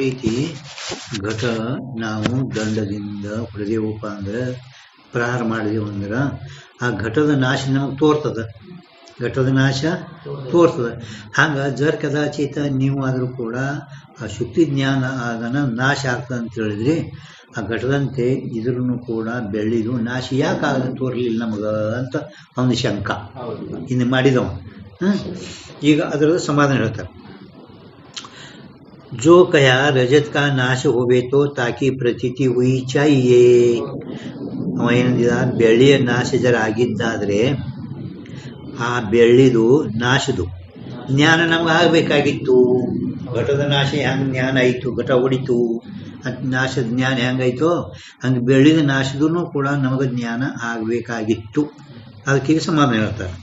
ರೀತಿ ಘಟ ನಾವು ದಂಡದಿಂದ ಹೊಡೆದೇವಪ್ಪ ಅಂದ್ರೆ ಪ್ರಹಾರ ಮಾಡಿದೆವು ಅಂದ್ರೆ ಆ ಘಟದ ನಾಶ ನಮಗೆ ತೋರ್ತದ. ಘಟದ ನಾಶ ತೋರ್ತದ. ಹಂಗೆ ಜರ್ ಕದಾಚಿತ ನೀವು ಆದರೂ ಕೂಡ ಆ ಶುಕ್ತಿ ಜ್ಞಾನ ಆಗನ ನಾಶ ಆಗ್ತದೆ ಅಂತ ಹೇಳಿದ್ರಿ. ಆ ಘಟದಂತೆ ಇದ್ರೂ ಕೂಡ ಬೆಳ್ಳಿದು ನಾಶ ಯಾಕೆ ಆಗ ತೋರ್ಲಿಲ್ಲ ನಮಗ ಅಂತ ಒಂದು ಶಂಕ ಇನ್ನು ಮಾಡಿದವ. ಈಗ ಅದರ ಸಮಾಧಾನ ಹೇಳ್ತಾರೆ. जो कहा रजत का नाश होवे तो ताकि प्रतीति हुई चाहिए. ಅವ ಏನಂದಿದ, ಬೆಳ್ಳಿಯ ನಾಶ ಜರ ಆಗಿದ್ದಾದ್ರೆ ಆ ಬೆಳ್ಳಿದು ನಾಶದು ಜ್ಞಾನ ನಮ್ಗೆ ಆಗಬೇಕಾಗಿತ್ತು. ಘಟದ ನಾಶ ಹೆಂಗೆ ಜ್ಞಾನ ಆಯಿತು, ಘಟ ಹೊಡಿತು, ನಾಶದ ಜ್ಞಾನ ಹೆಂಗಾಯ್ತು ಹಂಗೆ ಬೆಳ್ಳಿದ ನಾಶದೂ ಕೂಡ ನಮಗೆ ಜ್ಞಾನ ಆಗಬೇಕಾಗಿತ್ತು. ಅದಕ್ಕೆ ಸಮಾಧಾನ ಹೇಳ್ತಾರೆ.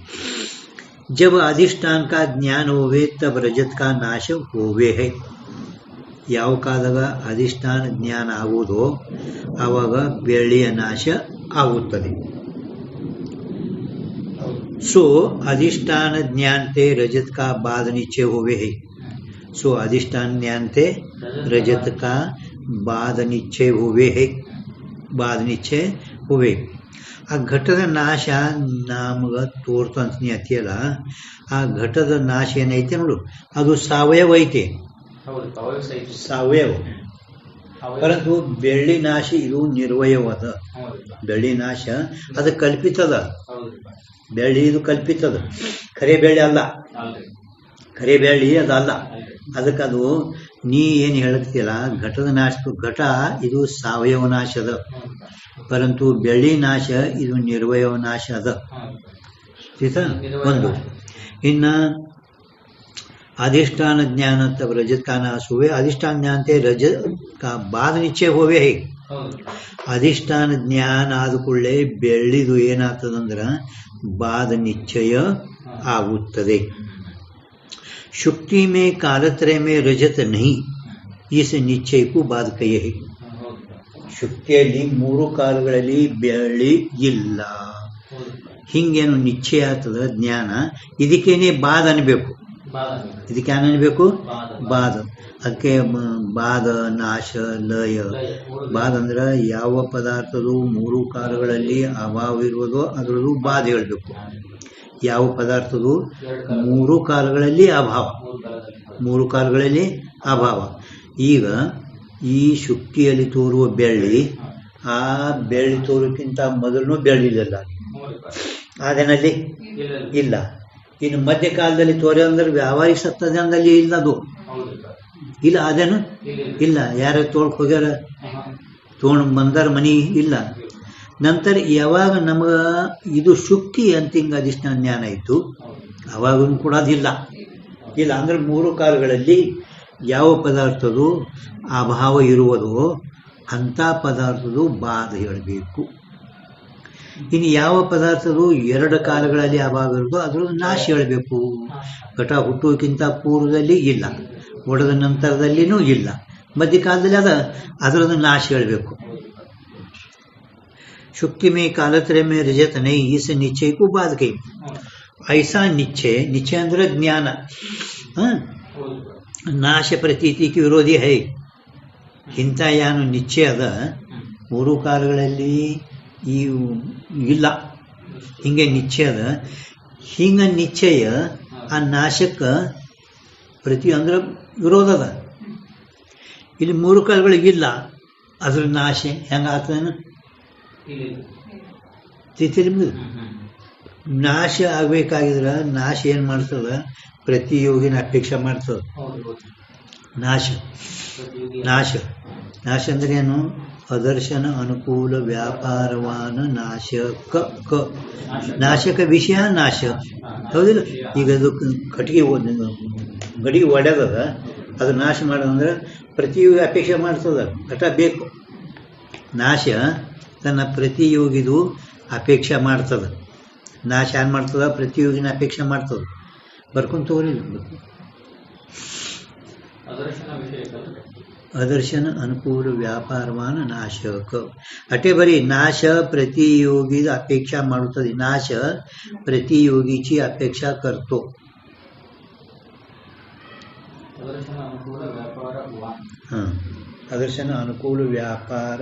जब अधिष्ठान का ज्ञान होवे तब रजत का नाश होवे है. ಯಾವ ಕಾಲದಾಗ ಅಧಿಷ್ಠಾನ ಜ್ಞಾನ ಆಗುವುದೋ ಆವಾಗ ಬೆಳ್ಳಿಯ ನಾಶ ಆಗುತ್ತದೆ. सो अधिष्ठान ज्ञान ते रजत का बाद निश्चय होवे है. सो अधिष्ठान ज्ञान ते रजत का बाद निश्चय होवे है. बाद निश्चय होवे. ಆ ಘಟದ ನಾಶ ನಮಗ ತೋರ್ತಂತ ಅತಿಯಲ್ಲ, ಆ ಘಟದ ನಾಶ ಏನೈತೆ ನೋಡು, ಅದು ಸಾವಯವ ಐತೆ, ಸಾವಯವ. ಪರಂತು ಬೆಳ್ಳಿ ನಾಶ ಇದು ನಿರ್ವಯವದ. ಬೆಳ್ಳಿ ನಾಶ ಅದು ಕಲ್ಪಿತದ. ಬೆಳ್ಳಿ ಇದು ಕಲ್ಪಿತದ, ಖರೆ ಬೆಳ್ಳಿ ಅಲ್ಲ. ಖರೆ ಬೆಳ್ಳಿ ಅದಲ್ಲ. ಅದಕ್ಕೆ ಅದು ನೀ ಏನು ಹೇಳ್ತೀಯಲ್ಲ, ಘಟದ ನಾಶ, ಘಟ ಇದು ಸಾವಯವ ನಾಶ ಅದ, ಪರಂತು ಬೆಳ್ಳಿ ನಾಶ ಇದು ನಿರ್ವಯವ ನಾಶ ಅದ. ಒಂದು ಇನ್ನ अधिष्ठान ज्ञान तब रजत का नाश हुए. अधिष्ठान ज्ञान ते रजत का बाद निश्चय होवे है. अधिष्ठान ज्ञान ಆದ ಕೂಡಲೇ ಬೆಳ್ಳಿದು ಏನಾಗ್ತದಂದ್ರ बाद निश्चय ಆಗುತ್ತದೆ. शुक्ति में कालत्रय में रजत नहीं, इस निश्चय को बाद कहे है. ಶುಕ್ತಿಯಲ್ಲಿ ಮೂರು ಕಾಲಗಳಲ್ಲಿ ಬೆಳ್ಳಿ ಇಲ್ಲ, ಹಿಂಗೇನು ನಿಶ್ಚಯ ಆಗ್ತದ ಜ್ಞಾನ. ಇದಕ್ಕೇನೆ ಬಾದ್ ಅನ್ಬೇಕು. ಇದಕ್ಕೆ ಅನ್ಬೇಕು ಬಾದ. ಅದಕ್ಕೆ ಬಾದ, ನಾಶ, ಲಯ. ಬಾದ ಅಂದ್ರೆ ಯಾವ ಪದಾರ್ಥದು ಮೂರು ಕಾಲಗಳಲ್ಲಿ ಅಭಾವ ಇರುವುದೋ ಅದರದ್ದು ಬಾದ ಹೇಳ್ಬೇಕು. ಯಾವ ಪದಾರ್ಥದು ಮೂರು ಕಾಲಗಳಲ್ಲಿ ಅಭಾವ, ಮೂರು ಕಾಲಗಳಲ್ಲಿ ಅಭಾವ. ಈಗ ಈ ಶುಕ್ತಿಯಲ್ಲಿ ತೋರುವ ಬೆಳ್ಳಿ ಆ ಬೆಳ್ಳಿ ತೋರೋಕ್ಕಿಂತ ಮೊದಲು ಬೆಳ್ಳಿ ಇಲ್ಲ, ಅದೇನಲ್ಲಿ ಇಲ್ಲ. ಇನ್ನು ಮಧ್ಯಕಾಲದಲ್ಲಿ ತೋರೆ ಅಂದ್ರೆ ವ್ಯಾವಹಾರಿಕ ಸತ್ತದಲ್ಲಿ ಇಲ್ಲ, ಅದು ಇಲ್ಲ. ಅದೇನು ಇಲ್ಲ, ಯಾರ ತೋಳಕ್ ಹೋಗ್ಯಾರ, ತೊಗೊಂಡು ಬಂದಾರ ಮನಿ ಇಲ್ಲ. ನಂತರ ಯಾವಾಗ ನಮಗ ಇದು ಶುಕ್ತಿ ಅಂತ ಹಿಂಗ ಅಧಿಷ್ಠಾನ ಜ್ಞಾನ ಆಯಿತು, ಅವಾಗೂ ಕೂಡ ಅದಿಲ್ಲ. ಇಲ್ಲ ಅಂದ್ರೆ ಮೂರು ಕಾಲಗಳಲ್ಲಿ ಯಾವ ಪದಾರ್ಥದು ಅಭಾವ ಇರುವುದೋ ಅಂಥ ಪದಾರ್ಥದು ಬಾಧ ಹೇಳಬೇಕು. ಇನ್ನು ಯಾವ ಪದಾರ್ಥದು ಎರಡು ಕಾಲಗಳಲ್ಲಿ ಅಭಾವ ಇರೋದು ಅದ್ರದ್ದು ನಾಶ ಹೇಳಬೇಕು. ಘಟ ಹುಟ್ಟುವುದಕ್ಕಿಂತ ಪೂರ್ವದಲ್ಲಿ ಇಲ್ಲ, ಒಡೆದ ನಂತರದಲ್ಲಿನೂ ಇಲ್ಲ, ಮಧ್ಯಕಾಲದಲ್ಲಿ ಅದರದ್ದು ನಾಶ ಹೇಳಬೇಕು. ಶುಕ್ತಿ ಮೇ ಕಾಲತ್ರಯ ಮೇ ರಜತ ನೈ, ಇಸ್ ನಿಶ್ಚಯ को बाद कही. ऐसा निश्चय, निश्चय ಅಂದ್ರೆ ಜ್ಞಾನ, ನಾಶ ಪ್ರತೀತಿಗೆ ವಿರೋಧಿ ಹೈ. ಇಂಥ ಏನು ನಿಶ್ಚಯ ಅದ ಮೂರು ಕಾಲಗಳಲ್ಲಿ ಈ ಇಲ್ಲ, ಹಿಂಗೆ ನಿಶ್ಚಯ ಅದ. ಹಿಂಗ ನಿಶ್ಚಯ ಆ ನಾಶಕ್ಕೆ ಪ್ರತಿ ಅಂದ್ರೆ ವಿರೋಧ ಅದ. ಇಲ್ಲಿ ಮೂರು ಕಾಲಗಳಿಗಿಲ್ಲ, ಅದ್ರ ನಾಶ ಹೆಂಗಾಗ್ತದೇನು ತಿಳಿ. ನಾಶ ಆಗ್ಬೇಕಾಗಿದ್ರೆ ನಾಶ ಏನು ಮಾಡ್ತದ, ಪ್ರತಿಯೋಗಿನ ಅಪೇಕ್ಷೆ ಮಾಡ್ತದ. ನಾಶ ನಾಶ ನಾಶ ಅಂದ್ರೆ ಏನು, ಅದರ್ಶನ ಅನುಕೂಲ ವ್ಯಾಪಾರವಾನ ನಾಶಕ. ನಾಶಕ ವಿಷಯ ನಾಶ ಹೌದಿಲ್ಲ. ಈಗ ಅದು ಕಟ್ಟಿಗೆ ಗಡಿಗೆ ಒಡ್ಯದ, ಅದು ನಾಶ ಮಾಡೋದಂದ್ರೆ ಪ್ರತಿಯೋಗಿ ಅಪೇಕ್ಷೆ ಮಾಡ್ತದ, ಘಟ ಬೇಕು. ನಾಶ ತನ್ನ ಪ್ರತಿಯೋಗಿದು ಅಪೇಕ್ಷೆ ಮಾಡ್ತದ. ನಾಶ ಏನು ಮಾಡ್ತದ, ಪ್ರತಿಯೋಗಿನ ಅಪೇಕ್ಷೆ ಮಾಡ್ತದ. ಬರ್ಕೊಂತ ತಗೋರಿ. ಅದರ್ಶನ ಅನುಕೂಲ ವ್ಯಾಪಾರವಾನ ನಾಶಕ. ಅಟೇ ಬರೀ ನಾಶ ಪ್ರತಿಯೋಗಿದ ಅಪೇಕ್ಷಾ ಮಾಡುತ್ತದೆ. ನಾಶ ಪ್ರತಿಯೋಗीची अपेक्षा करतो. ಹಾಂ ಅದರ್ಶನ ಅನುಕೂಲ ವ್ಯಾಪಾರ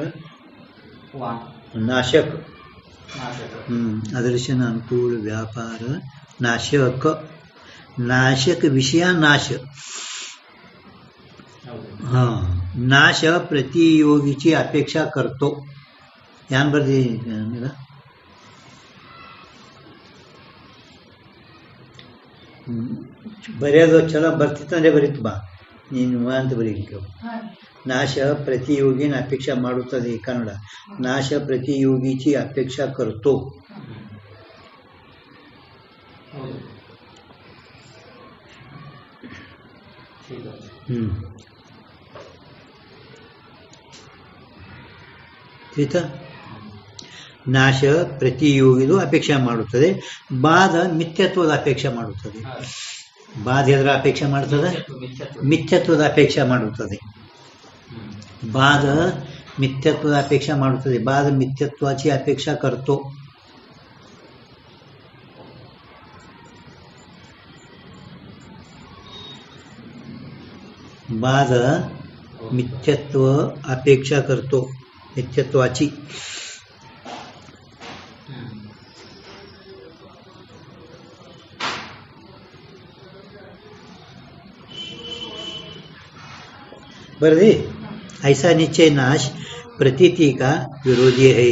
ನಾಶಕ ಅದರ್ಶನ ಅನುಕೂಲ ವ್ಯಾಪಾರ ನಾಶಕ नाशक विषय नाश हां नाश प्रतियोगीची अपेक्षा करतो यान बरदी मेरा बरेदो चलो ಬರ್ತಿತ್ತಂದ್ರೆ ಬರಿತು ಬಾ ನೀನು ಅಂತ ಬರೀಲಿಕ್ಕೆ नाश प्रतियोगीನ अपेक्षा ಮಾಡುತ್ತದೆ ಕನ್ನಡ नाश प्रतियोगीची अपेक्षा करतो ನಾಶ ಪ್ರತಿಯೋಗಿದು ಅಪೇಕ್ಷೆ ಮಾಡುತ್ತದೆ ಬಾಧ ಮಿಥ್ಯತ್ವದ ಅಪೇಕ್ಷೆ ಮಾಡುತ್ತದೆ ಬಾಧ ಎದರ ಅಪೇಕ್ಷೆ ಮಾಡುತ್ತದೆ ಮಿಥ್ಯತ್ವದ ಅಪೇಕ್ಷೆ ಮಾಡುತ್ತದೆ ಬಾಧ ಮಿಥ್ಯತ್ವದ ಅಪೇಕ್ಷೆ ಮಾಡುತ್ತದೆ ಬಾಧ ಮಿಥ್ಯತ್ವಾची अपेक्षा करतो बाध मिथ्यत्व अपेक्षा करतो मिथ्यत्वाची बरदी ऐसा निश्चय नाश प्रतीति का विरोधी है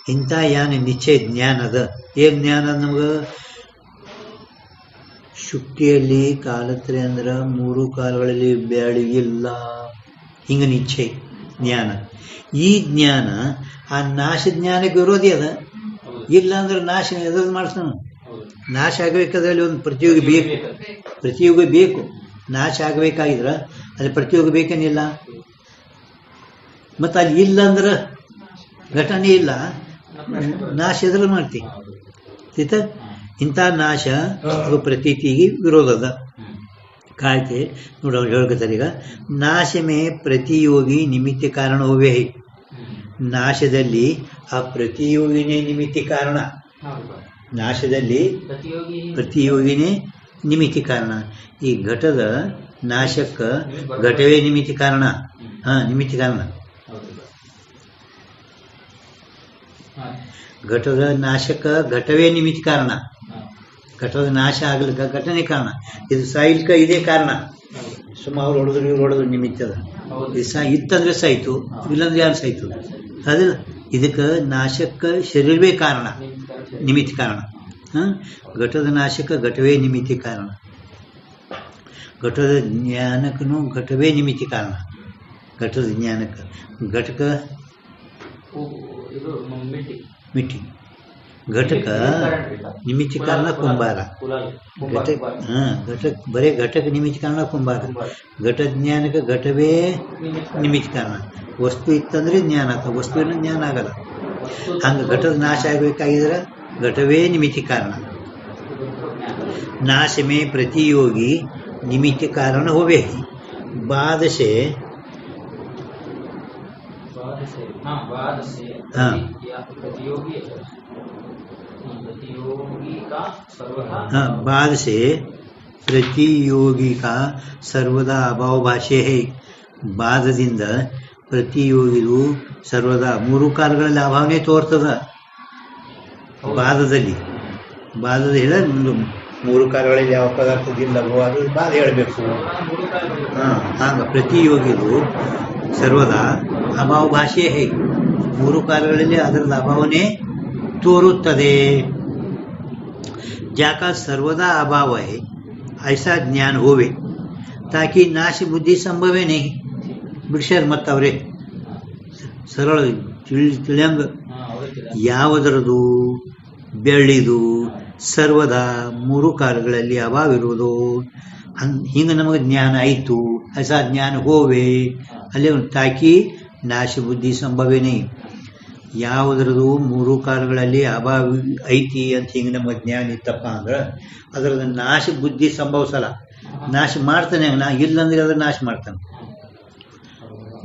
इंಥ यान निश्चय ज्ञानದ ಏನು ಜ್ಞಾನ ನಮಗೆ ಶುಕ್ತಿಯಲ್ಲಿ ಕಾಲತ್ರಯ ಅಂದ್ರೆ ಮೂರು ಕಾಲಗಳಲ್ಲಿ ಬೆಳಗಿಲ್ಲ ಹಿಂಗ ನಿಶ್ಚಯ ಜ್ಞಾನ ಈ ಜ್ಞಾನ ಆ ನಾಶ ಜ್ಞಾನಕ್ಕೆ ವಿರೋಧಿ ಅದ ಇಲ್ಲ ಅಂದ್ರೆ ನಾಶ ಎದುರು ಮಾಡ್ತಾನ ನಾಶ ಆಗಬೇಕಾದ್ರಲ್ಲಿ ಒಂದು ಪ್ರತಿಯೋಗಿ ಬೇಕು ಪ್ರತಿಯೋಗಿ ಬೇಕು ನಾಶ ಆಗಬೇಕಾಗಿದ್ರ ಅಲ್ಲಿ ಪ್ರತಿಯೋಗಿ ಬೇಕೇನಿಲ್ಲ ಮತ್ತು ಅಲ್ಲಿ ಇಲ್ಲ ಅಂದ್ರೆ ಘಟನೆ ಇಲ್ಲ ನಾಶ ಎದುರು ಮಾಡ್ತಿ ಆಯ್ತ ಇಂಥ ನಾಶ ಪ್ರತೀತಿಗೆ ವಿರೋಧದ ಕಾಯ್ತೆ ನೋಡಿ ಅವ್ರು ಹೇಳ್ಕೊತಾರೆ ಈಗ ನಾಶಮೇ ಪ್ರತಿಯೋಗಿ ನಿಮಿತ್ತ ಕಾರಣ ಹೋವೇ ನಾಶದಲ್ಲಿ ಆ ಪ್ರತಿಯೋಗಿನೇ ನಿಮಿತ್ತ ಕಾರಣ ನಾಶದಲ್ಲಿ ಪ್ರತಿಯೋಗಿನೇ ನಿಮಿತ್ತ ಕಾರಣ ಈ ಘಟದ ನಾಶಕ್ಕ ಘಟವೇ ನಿಮಿತ್ತ ಕಾರಣ ನಿಮಿತ್ತ ಕಾರಣ ಘಟದ ನಾಶಕ ಘಟವೇ ನಿಮಿತ್ತ ಕಾರಣ ಘಟದ ನಾಶ ಆಗ್ಲಿಕ್ಕೆ ಘಟನೆ ಕಾರಣ ಇದು ಸಾಯ್ಲಿಕ್ಕೆ ಇದೇ ಕಾರಣ ಸುಮಾರು ಹೊಡೆದ್ರು ಇವ್ರು ಹೊಡೆದ್ರು ನಿಮಿತ್ತದ ಇತ್ತಂದ್ರೆ ಸಾಯ್ತು ಇಲ್ಲಂದ್ರೆ ಯಾರು ಸಾಯ್ತು ಅದಿಲ್ಲ ಇದಕ್ಕೆ ನಾಶಕ್ಕೆ ಶರೀರವೇ ಕಾರಣ ನಿಮಿತ್ತ ಕಾರಣ ಘಟದ ನಾಶಕ ಘಟವೇ ನಿಮಿತ್ತ ಕಾರಣ ಘಟದ ಜ್ಞಾನಕ್ಕೂ ಘಟವೇ ನಿಮಿತ್ತ ಕಾರಣ ಘಟದ ಜ್ಞಾನಕ್ಕೆ ಘಟಕ ಮಿಟ್ಟಿ ಘಟಕ ನಿಮಿತ್ತ ಕಾರಣ ಕುಂಬಾರ ಘಟಕ ಘಟಕ ಬರೇ ಘಟಕ ನಿಮಿತ್ತ ಕಾರಣ ಕುಂಬಾರ ಘಟ ಜ್ಞಾನಕ್ಕೆ ಘಟವೇ ನಿಮಿತ್ತ ಕಾರಣ ವಸ್ತು ಇತ್ತಂದ್ರೆ ಜ್ಞಾನ ಆಗ್ತದೆ ವಸ್ತುವಿನ ಜ್ಞಾನ ಆಗಲ್ಲ ಹಂಗೆ ಘಟದ ನಾಶ ಆಗಬೇಕಾಗಿದ್ರೆ ಘಟವೇ ನಿಮಿತ್ತ ಕಾರಣ नाश में प्रतियोगी निमित्त कारण होवे बाद से बाद से प्रतियोगी का सर्वदा अभाव भाषे है ಬಾಧದಿಂದ ಪ್ರತಿಯೋಗಿದು ಸರ್ವದಾ ಮೂರು ಕಾಲಗಳಲ್ಲಿ ಅಭಾವನೆ ತೋರ್ತದ ಬಾಧದಲ್ಲಿ ಬಾಧದ ಹೇಳ ಮೂರು ಕಾಲಗಳಲ್ಲಿ ಯಾವ ಪದಾರ್ಥದಿಲ್ಲವೋ ಅದು ಬಾಧ ಹೇಳಬೇಕು ಹಾಗ ಪ್ರತಿಯೋಗಿದು ಸರ್ವದಾ ಅಭಾವ ಭಾಷೆ ಹೇಗೆ ಮೂರು ಕಾಲಗಳಲ್ಲಿ ಅದರದ ಅಭಾವನೆ ತೋರುತ್ತದೆ ಜಾಕ ಸರ್ವದಾ ಅಭಾವ है ऐसा ज्ञान होवे ताकि नाश बुद्धि संभवे नहीं ಬಿಡಿಸ್ಯಾರ ಮತ್ತು ಅವರೇ ಸರಳ ತಿಳಿಯಂಗ ಯಾವುದರದು ಬೆಳ್ಳಿದು ಸರ್ವದಾ ಮೂರು ಕಾಲಗಳಲ್ಲಿ ಅಭಾವ ಇರುವುದು ಹಿಂಗೆ ನಮಗೆ ಜ್ಞಾನ ಆಯಿತು ಹೊಸ ಜ್ಞಾನ ಹೋವೆ ಅಲ್ಲಿ ತಾಕಿ ನಾಶ ಬುದ್ಧಿ ಸಂಭವೇನೇ ಯಾವುದರದು ಮೂರು ಕಾಲಗಳಲ್ಲಿ ಅಭಾವ ಐತಿ ಅಂತ ಹಿಂಗೆ ನಮಗೆ ಜ್ಞಾನ ಇತ್ತಪ್ಪ ಅಂದ್ರೆ ಅದರದ ನಾಶ ಬುದ್ಧಿ ಸಂಭವಿಸಲ್ಲ ನಾಶ ಮಾಡ್ತಾನೆ ಇಲ್ಲಂದ್ರೆ ಅದ್ರ ನಾಶ ಮಾಡ್ತಾನೆ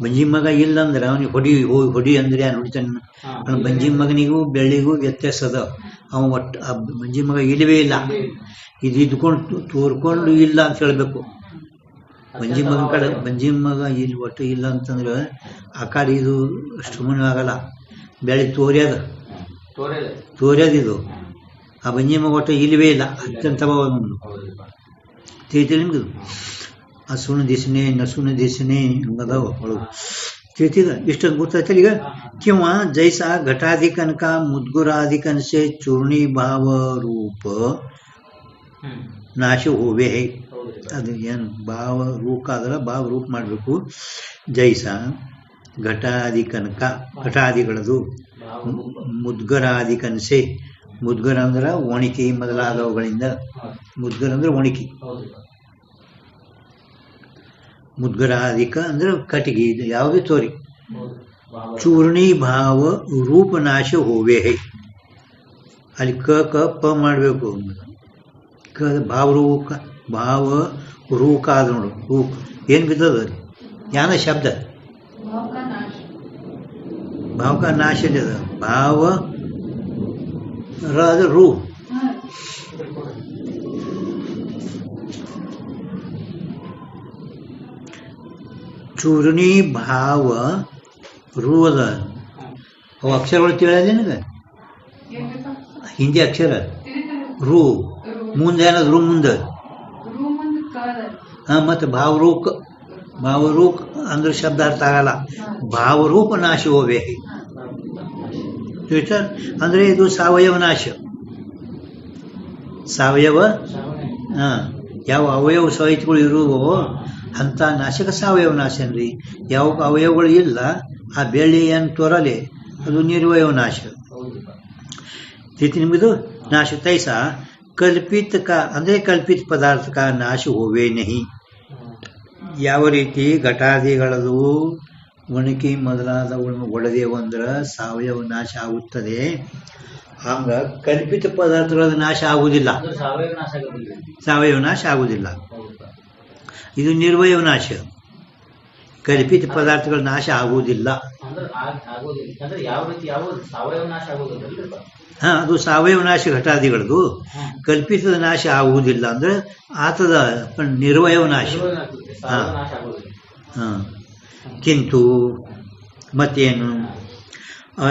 ಬಂಜಿ ಮಗ ಇಲ್ಲಂದ್ರೆ ಅವನಿಗೆ ಹೊಡಿ ಅಂದ್ರೆ ಯಾರು ಹೊಡಿತಾನೆ ಅವನು ಬಂಜಿ ಮಗನಿಗೂ ಬೆಳ್ಳಿಗೂ ವ್ಯತ್ಯಾಸ ಅದ ಅವ ಒಟ್ಟು ಆ ಬಂಜಿ ಮಗ ಇಲ್ಲವೇ ಇಲ್ಲ ಇದು ಇದ್ಕೊಂಡು ತೋರ್ಕೊಂಡು ಇಲ್ಲ ಅಂತ ಹೇಳಬೇಕು ಬಂಜಿ ಮಗನ ಕಡೆ ಬಂಜಿ ಮಗ ಇಲ್ಲಿ ಒಟ್ಟು ಇಲ್ಲ ಅಂತಂದ್ರೆ ಆ ಕಡೆ ಇದು ಅಷ್ಟು ಆಗಲ್ಲ. ಬೆಳೆ ತೋರ್ಯದ ಇದು ಆ ಬಂಜಿ ಮಗ ಒಟ್ಟು ಇಲ್ಲವೇ ಇಲ್ಲ ಅತ್ಯಂತ ತಿಳಿತಿಲ್ಲ ನಿಮ್ಗೆ. ಹಸುನ ದಿಸನೆ ನಸುನ ದಿಸನೆ ಹಂಗದಾವ ಒಳಗೆ ತಿಳಿತಿದ ಇಷ್ಟೊಂದು ಗೊತ್ತಾಯ್ತಲ್ಲ. ಈಗ ಕಿವ ಜೈಸ ಘಟಾಧಿಕನಕ ಮುದ್ಗುರಾಧಿಕನಸೆ ಚೂರ್ಣಿ ಭಾವ ರೂಪ ನಾಶ ಹೋವೆ. ಅದು ಏನು ಭಾವ ರೂಪ ಆದ್ರೆ ಭಾವ ರೂಪ ಮಾಡಬೇಕು. ಜೈಸ ಘಟಾಧಿಕನಕ ಘಟಾದಿಗಳದು, ಮುದ್ಗರಾಧಿಕನಸೆ ಮುದ್ಗರ ಅಂದ್ರೆ ಒಣಕಿ ಮೊದಲಾದವುಗಳಿಂದ, ಮುದ್ಗರ ಅಂದ್ರೆ ಒಣಕಿ, ಮುದ್ಗರಾಧಿಕ ಅಂದ್ರೆ ಕಟ್ಟಿಗೆ ಇದು ಯಾವುದೇ ತೋರಿ. ಚೂರ್ಣಿ ಭಾವ ರೂಪನಾಶ ಹೋವೆ. ಅಲ್ಲಿ ಕ ಪ ಮಾಡಬೇಕು. ಕ ಭಾವ ರೂಕ ಭಾವ ರೂಕ ಆದ ನೋಡು. ರೂಕ ಏನು ಬಿದ್ದದ ಅಲ್ಲಿ ಯಾನ ಶಬ್ದ ಭಾವಕ ನಾಶ ಅದ. ಭಾವ ರ ಅದು ರೂ. ಚೂರ್ಣಿ ಭಾವ ರೂ ಅದ. ಅವು ಅಕ್ಷರಗಳು ತಿಳಿಯೋದು ನಿನಗೆ? ಹಿಂದಿ ಅಕ್ಷರ ರೂ ಮುಂದೆ ಏನದು ರೂ ಮುಂದೆ ಮತ್ತೆ ಭಾವರೂಪ. ಭಾವರೂಪ ಅಂದ್ರೆ ಶಬ್ದ ಅರ್ಥ ಆಗಲ್ಲ. ಭಾವರೂಪ ನಾಶ ಹೋವೆ ಅಂದ್ರೆ ಇದು ಸಾವಯವ ನಾಶ. ಸಾವಯವ ಯಾವ ಅವಯವ ಸಹಿತಗಳು ಇರುವೋ ಅಂತ ನಾಶಕ ಸಾವಯವ ನಾಶ ಅನ್ರಿ. ಯಾವ ಅವಯವಗಳು ಇಲ್ಲ ಆ ಬೆಳ್ಳಿ ಏನು ತೋರಲೆ ಅದು ನಿರ್ವಯವ ನಾಶ. ನಿಮ್ಗಿದು ನಾಶ. ತೈಸ ಕಲ್ಪಿತ ಕ ಅಂದ್ರೆ ಕಲ್ಪಿತ ಪದಾರ್ಥ ಕ ನಾಶ ಹೋವೇ ನಹಿ. ಯಾವ ರೀತಿ ಘಟಾದಿಗಳದು ಒಣಕಿ ಮೊದಲಾದವುಗಳನ್ನು ಒಡೆದೇವು ಅಂದ್ರೆ ಸಾವಯವ ನಾಶ ಆಗುತ್ತದೆ, ಹಂಗ ಕಲ್ಪಿತ ಪದಾರ್ಥಗಳ ನಾಶ ಆಗುವುದಿಲ್ಲ. ಸಾವಯವ ನಾಶ ಆಗುವುದಿಲ್ಲ. ಇದು ನಿರ್ವಯವ ನಾಶ. ಕಲ್ಪಿತ ಪದಾರ್ಥಗಳ ನಾಶ ಆಗುವುದಿಲ್ಲ. ಅದು ಸಾವಯವ ನಾಶ ಘಟಾದಿಗಳದು. ಕಲ್ಪಿತದ ನಾಶ ಆಗುವುದಿಲ್ಲ ಅಂದ್ರೆ ಆತದ ನಿರ್ವಯವ ನಾಶ. ಕಿಂತು ಮತ್ತೇನು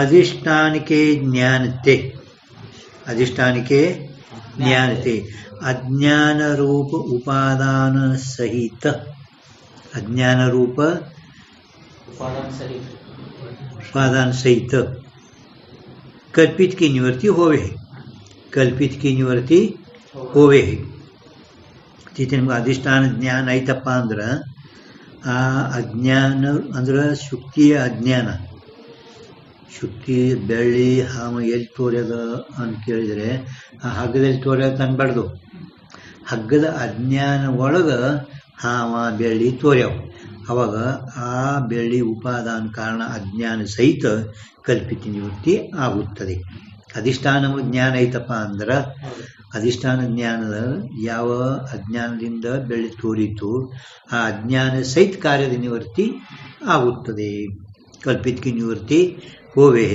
ಅಧಿಷ್ಠಾನಿಕೆ ಜ್ಞಾನತೆ. ಅಧಿಷ್ಠಾನಿಕೆ ಜ್ಞಾನತೆ ಅಜ್ಞಾನ ರೂಪ ಉಪಾದಾನ ಸಹಿತ. ಅಜ್ಞಾನ ರೂಪ उपादान सहित कल्पित की निवृत्ति होवे है. कल्पित की निवृत्ति होवे है. तिथे ನಿಮಗೆ ಅಧಿಷ್ಠಾನ ಜ್ಞಾನ ಐತಪ್ಪ ಅಂದ್ರೆ ಆ ಅಜ್ಞಾನ ಅಂದ್ರೆ ಶುಕ್ತಿಯ ಅಜ್ಞಾನ. ಶುಕ್ತಿ ಬೆಳ್ಳಿ ಹಾಮ ಎಲ್ಲಿ ತೋರ್ಯದ ಅಂತ ಕೇಳಿದರೆ ಆ ಹಗ್ಗದಲ್ಲಿ ತೋರ್ಯದ ಅನ್ಬಾರ್ದು. ಹಗ್ಗದ ಅಜ್ಞಾನ ಒಳಗೆ ಹಾಮ ಬೆಳ್ಳಿ ತೋರ್ಯಾವ. ಅವಾಗ ಆ ಬೆಳ್ಳಿ ಉಪಾದಾನ ಕಾರಣ ಅಜ್ಞಾನ ಸಹಿತ ಕಲ್ಪಿತ ನಿವೃತ್ತಿ ಆಗುತ್ತದೆ. ಅಧಿಷ್ಠಾನ ಜ್ಞಾನ ಐತಪ್ಪ ಅಂದ್ರೆ ಅಧಿಷ್ಠಾನ ಜ್ಞಾನದ ಯಾವ ಅಜ್ಞಾನದಿಂದ ಬೆಳ್ಳಿ ತೋರಿತು ಆ ಅಜ್ಞಾನ ಸಹಿತ ಕಾರ್ಯದ ನಿವೃತ್ತಿ ಆಗುತ್ತದೆ. ಕಲ್ಪಿತ ಕಿ ನಿವೃತ್ತಿ ಹೋವೆ.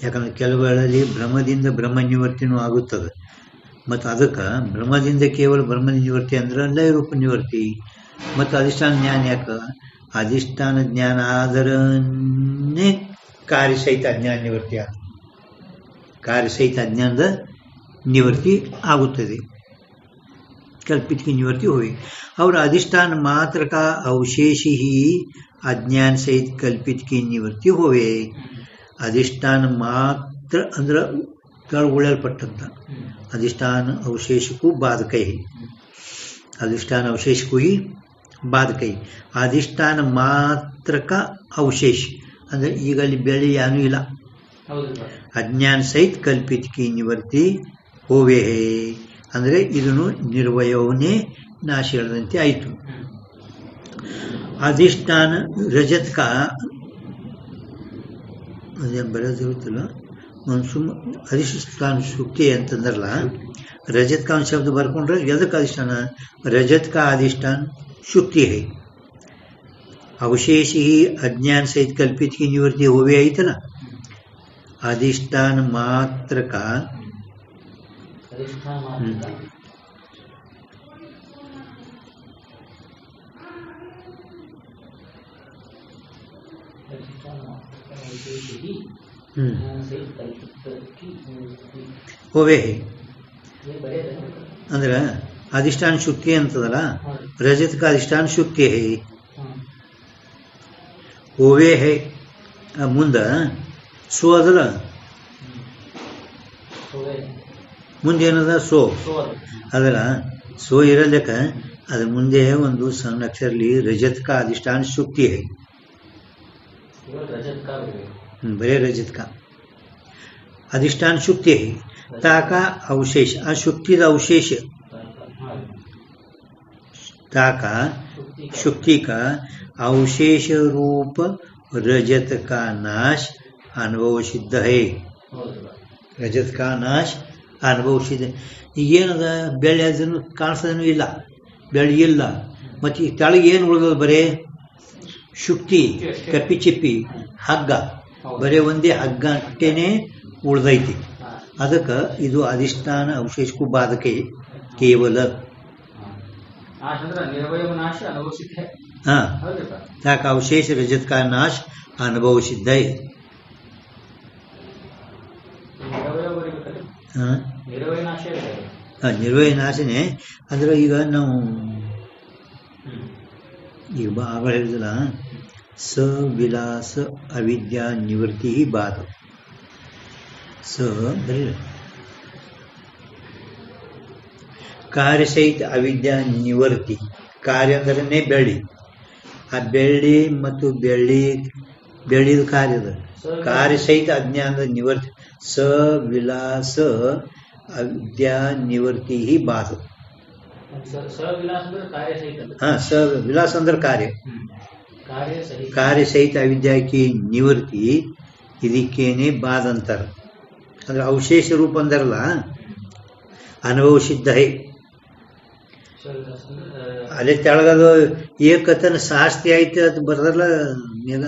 ಯಾಕಂದ್ರೆ ಕೆಲವುಗಳಲ್ಲಿ ಭ್ರಮದಿಂದ ಬ್ರಹ್ಮ ನಿವೃತ್ತಿನೂ ಆಗುತ್ತದೆ. ಮತ್ತು ಅದಕ್ಕೆ ಭ್ರಮದಿಂದ ಕೇವಲ ಬ್ರಹ್ಮ ನಿವೃತ್ತಿ ಅಂದ್ರೆ ಲಯ ರೂಪ ನಿವೃತ್ತಿ. ಮತ್ತು ಅಧಿಷ್ಠಾನ ಜ್ಞಾನ ಯಾಕೆ? ಅಧಿಷ್ಠಾನ ಜ್ಞಾನ ಆದರನೇ ಕಾರ್ಯಸಹಿತ ಅಜ್ಞಾನ ನಿವೃತ್ತಿ ಆಗ ಕಾರ್ಯಸಹಿತ ಅಜ್ಞಾನದ ನಿವೃತ್ತಿ ಆಗುತ್ತದೆ. कल्पित की निवृत्ति हुई और अधिष्ठान मात्र का अवशेष ही अज्ञान सहित कल्पित की निवृत्ति हुए. अधिष्ठान मात्र अंदर उड़लपಟ್ಟಂತ अधिष्ठान अवशेष को बाधक है. अधिष्ठान अवशेष को ही बाधक है. अधिष्ठान मात्र का अवशेष अंदर ಈಗಲ್ಲಿ ಬೆಳೆ ಏನೂ ಇಲ್ಲ. अज्ञान सहित कल्पित की निवृत्ति होवे है ಅಂದರೆ ಇದನ್ನು ನಿರ್ವಯವನೇ ನಾಶ ಹೇಳಿದಂತೆ ಆಯಿತು. ಅಧಿಷ್ಠಾನ ರಜತ್ಕ ಅದೇನು ಬರೋದಿರುತ್ತಲ್ಲ ಒಂದು ಅಧಿಷ್ಠಾನ ಶುಕ್ತಿ ಅಂತಂದ್ರಲ್ಲ, ರಜತ್ का ಶಬ್ದ ಬರ್ಕೊಂಡ್ರೆ ಎದಕ್ಕೆ ಅಧಿಷ್ಠಾನ? रजत का अधिष्ठान शुक्ति है. अवशेष ही अज्ञान सहित कल्पित की निवृत्ति होवे आई था ना. अधिष्ठान मात्र का ಹೋವೇ ಅಂದ್ರೆ अधिष्ठान शुक्ति ಅಂತದಲ್ಲ रजत का अधिष्ठान शुक्ति है होवे है ಮುಂದ ಸೋ ಅದಲ್ಲ ಮುಂದೆ ಏನದ ಸೋ ಅದಲ್ಲ ಸೋ ಇರಲಿಕ್ಕ ಅದ್ರ ಮುಂದೆ ಒಂದು ಸಣ್ಣ ಅಕ್ಷರಲಿ रजत का अधिष्ठान शुक्ति है बड़े रजत का अधिष्ठान शुक्ति है ताका अवशेष अशुक्ति का अवशेष ताका शुक्ति का अवशेष रूप रजत का नाश अनुभव सिद्ध है रजत का नाश अनुभव सिद्ध ಈಗೇನದ ಬೆಳೆ ಅದನ್ನು ಕಾಣಿಸೋದೂ ಇಲ್ಲ ಬೆಳೆ ಇಲ್ಲ ಮತ್ತು ಈ ತಳಗೆ ಏನು ಉಳಿದದು ಬರೇ ಶುಕ್ತಿ ಕಪ್ಪಿ ಚಿಪ್ಪಿ ಹಗ್ಗ ಬರೇ ಒಂದೇ ಹಗ್ಗ ಅಷ್ಟೇನೆ ಉಳ್ದೈತಿ ಅದಕ್ಕೆ ಇದು अधिष्ठान अवशेषಕ್ಕೂ ಬಾಧಕ ಕೇವಲ हाँ ताका अवशेष रजत का नाश अनुभव सिद्ध है ನಿರ್ವಯ ನಾಶನೇ ಅಂದ್ರೆ ಈಗ ನಾವು ಈಗ ಆಗ ಹೇಳಿದಲ್ಲ ಸವಿಲಾಸ ಅವಿದ್ಯಾ ನಿವೃತ್ತಿ ಬಾಧ ಸ ಬರೀ ಕಾರ್ಯಸಹಿತ ಅವಿದ್ಯಾ ನಿವೃತ್ತಿ ಕಾರ್ಯ ಅಂದ್ರೆ ಬೆಳ್ಳಿ ಆ ಬೆಳ್ಳಿ ಮತ್ತು ಬೆಳ್ಳಿದ ಕಾರ್ಯದ ಕಾರ್ಯಸಹಿತ ಅಜ್ಞಾನದ ನಿವೃತ್ತಿ ಸ ವಿಲಾಸ ಅವಿದ್ಯಾ ನಿವೃತ್ತಿ ಬಾಧ हाँ स विलास अंदर कार्य सहित अविद्या की निवृत्ति ಇದಕ್ಕೇನೆ ಬಾಧ ಅಂತಾರ ಅಂದ್ರೆ ಅವಶೇಷ ರೂಪ ಅಂದರಲ್ಲ ಅನುಭವ ಸಿದ್ಧ ಹೈ ಅಲ್ಲೇ ತೆಳಗದು ಏಕತನ ಶಾಸ್ತಿ ಆಯ್ತು ಅದು ಬರದಲ್ಲ ಮೇಲ